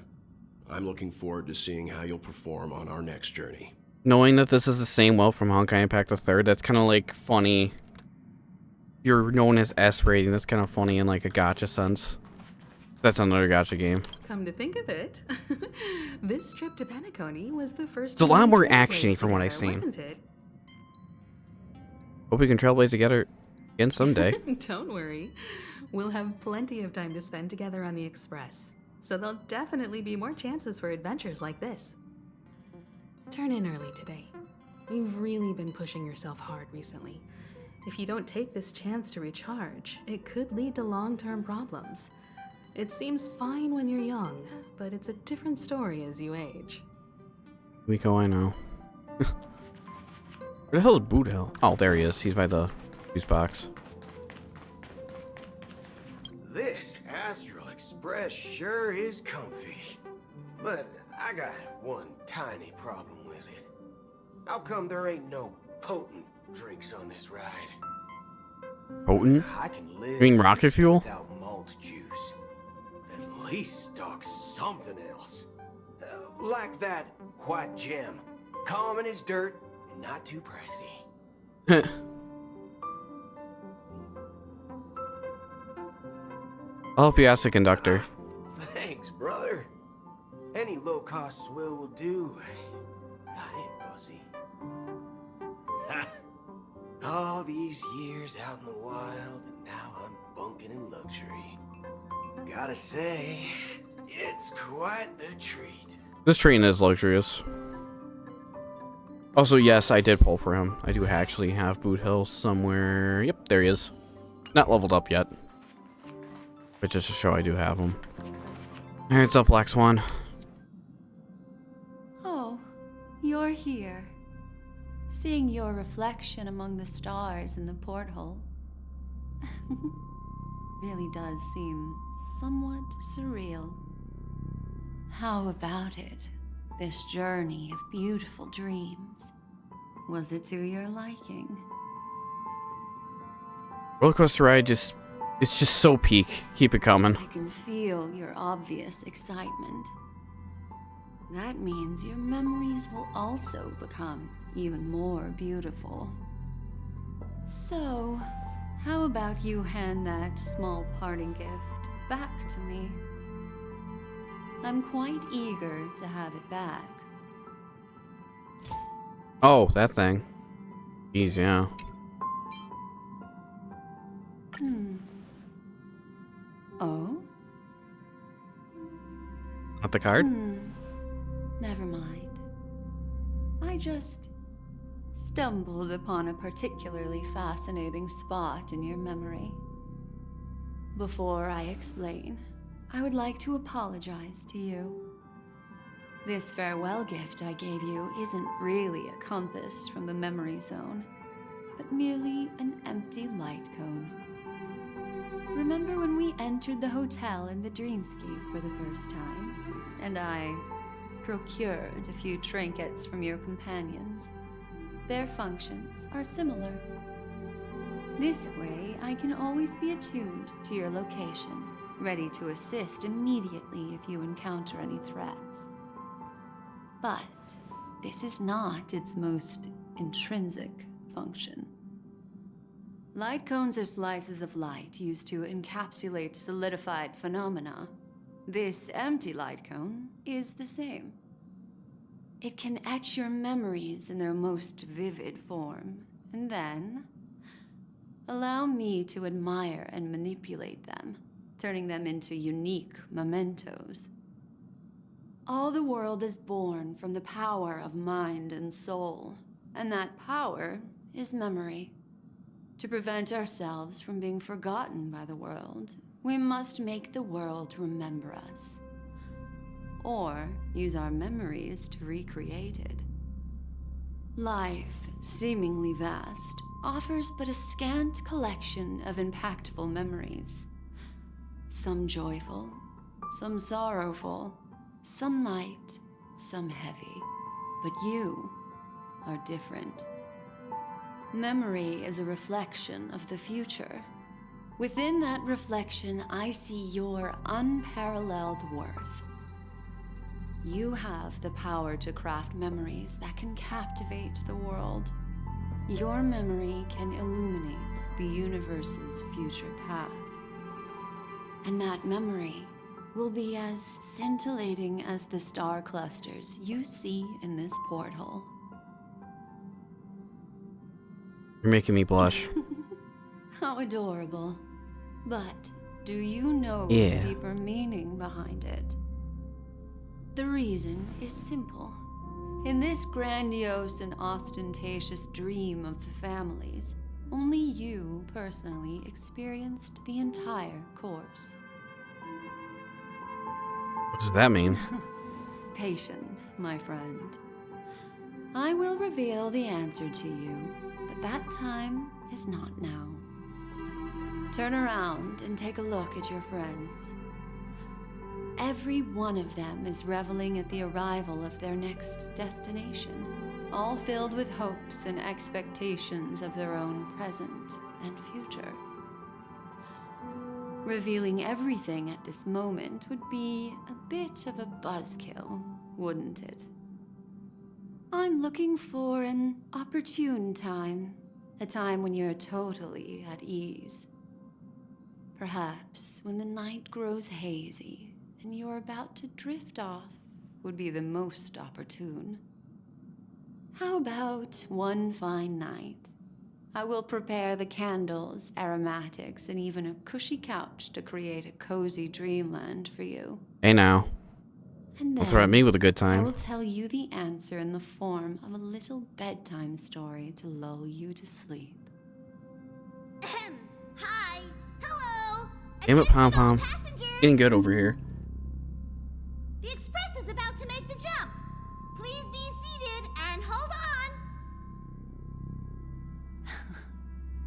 I'm looking forward to seeing how you'll perform on our next journey. Knowing that this is the same Welt from Honkai Impact the Third, that's kind of like funny. you're known as S rating. That's kind of funny in like a gacha sense. That's another gacha game. Come to think of it, this trip to Penacony was the first. It's a lot more trailblaze actiony from what I've together, seen. wasn't it? Hope we can trailblaze together again someday. Don't worry. We'll have plenty of time to spend together on the Express, so there'll definitely be more chances for adventures like this. Turn in early today. You've really been pushing yourself hard recently. If you don't take this chance to recharge, it could lead to long-term problems. It seems fine when you're young, but it's a different story as you age. Miko, I know. Where the hell is Boot Hill? Oh, there he is. He's by the juice box. This Astral Express sure is comfy. But I got one tiny problem with it. How come there ain't no potent drinks on this ride? Potent? I can live You mean rocket fuel? without malt juice. At least stock something else. Like that white gem. Calm as dirt and not too pricey. I'll help you ask the conductor. Thanks, brother. Any low-cost swill will do. I ain't fussy. All these years out in the wild, and now I'm bunking in luxury. Gotta say, it's quite the treat. This train is luxurious. Also, yes, I did pull for him. I do actually have Boot Hill somewhere. Yep, there he is. Not leveled up yet. But just to show I do have him. Alright, what's up, Black Swan? Oh, you're here. Seeing your reflection among the stars in the porthole really does seem somewhat surreal. How about it? This journey of beautiful dreams. Was it to your liking? Roller coaster ride it's just so peak. Keep it coming. I can feel your obvious excitement. That means your memories will also become even more beautiful. So, how about you hand that small parting gift back to me? I'm quite eager to have it back. Oh, that thing. Jeez, yeah. Oh? Not the card? Never mind. I just stumbled upon a particularly fascinating spot in your memory. Before I explain, I would like to apologize to you. This farewell gift I gave you isn't really a compass from the memory zone, but merely an empty light cone. Remember when we entered the hotel in the dreamscape for the first time, and I procured a few trinkets from your companions? Their functions are similar. This way, I can always be attuned to your location, ready to assist immediately if you encounter any threats. But this is not its most intrinsic function. Light cones are slices of light used to encapsulate solidified phenomena. This empty light cone is the same. It can etch your memories in their most vivid form, and then allow me to admire and manipulate them, turning them into unique mementos. All the world is born from the power of mind and soul, and that power is memory. To prevent ourselves from being forgotten by the world, we must make the world remember us, or use our memories to recreate it. Life, seemingly vast, offers but a scant collection of impactful memories. Some joyful, some sorrowful, some light, some heavy. But you are different. Memory is a reflection of the future. Within that reflection, I see your unparalleled worth. You have the power to craft memories that can captivate the world. your memory can illuminate the universe's future path. And that memory will be as scintillating as the star clusters you see in this porthole. You're making me blush. How adorable. But do you know Yeah. the deeper meaning behind it? The reason is simple. In this grandiose and ostentatious dream of the families, only you personally experienced the entire course. What does that mean? Patience, my friend. I will reveal the answer to you, but that time is not now. Turn around and take a look at your friends. Every one of them is reveling at the arrival of their next destination, all filled with hopes and expectations of their own present and future. Revealing everything at this moment would be a bit of a buzzkill, wouldn't it? I'm looking for an opportune time, a time when you're totally at ease. Perhaps when the night grows hazy and you're about to drift off would be the most opportune. How about one fine night? I will prepare the candles, aromatics, and even a cushy couch to create a cozy dreamland for you. Hey now. And Don't threaten me with a good I time. will tell you the answer in the form of a little bedtime story to lull you to sleep. Hi. Hello. Damn it, Pom Pom. Getting good over here. The express is about to make the jump. Please be seated and hold on.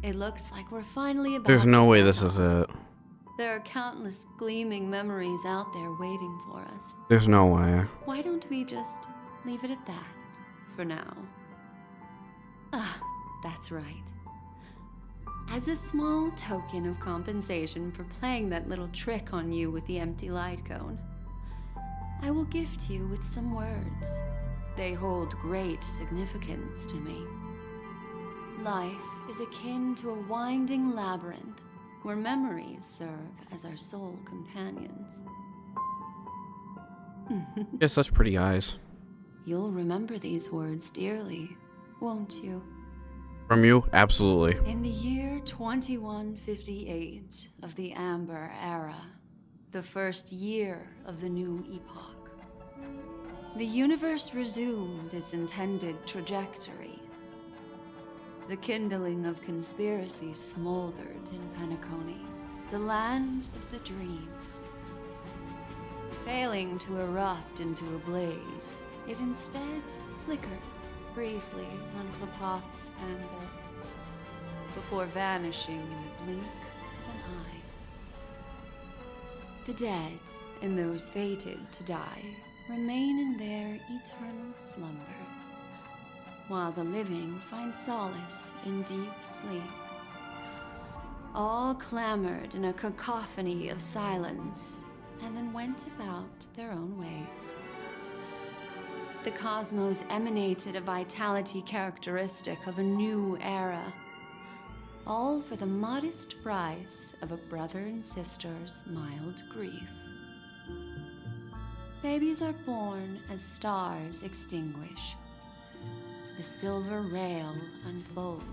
It looks like we're finally about There's to no way set this is off. it. There are countless gleaming memories out there waiting for us. There's no way. Why don't we just leave it at that for now? Ah, that's right. As a small token of compensation for playing that little trick on you with the empty light cone, I will gift you with some words. They hold great significance to me. Life is akin to a winding labyrinth where memories serve as our sole companions. Yes, such pretty eyes. You'll remember these words dearly, won't you? From you? Absolutely. In the year 2158 of the Amber Era, the first year of the new epoch, the universe resumed its intended trajectory. The kindling of conspiracy smoldered in Penacony, the land of the dreams. Failing to erupt into a blaze, it instead flickered briefly on Klapoth's anvil, before vanishing in a blink of an eye. The dead, and those fated to die, remain in their eternal slumber, while the living find solace in deep sleep. All clamored in a cacophony of silence, and then went about their own ways. The cosmos emanated a vitality characteristic of a new era, all for the modest price of a brother and sister's mild grief. Babies are born as stars extinguish. The silver rail unfolds.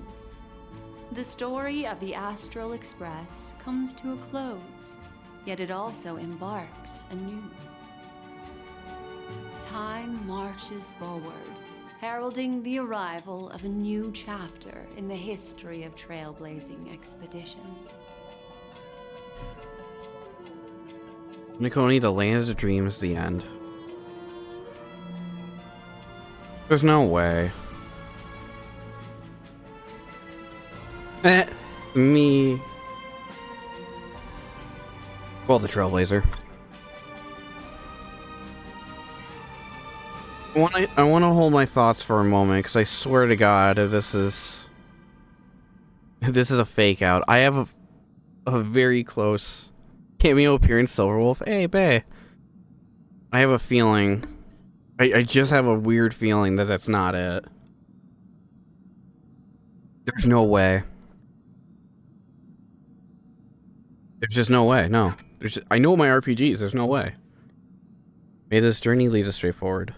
The story of the Astral Express comes to a close, yet it also embarks anew. Time marches forward, heralding the arrival of a new chapter in the history of trailblazing expeditions. Penacony, the land of dreams, the end. There's no way. Me. Well, the Trailblazer. I want to hold my thoughts for a moment, because I swear to God, if this is a fake out. I have a very close cameo appearance, Silverwolf. Hey, bae. I have a feeling. I just have a weird feeling that that's not it. There's no way. There's just no way. No. I know my RPGs. There's no way. May this journey lead us straight forward.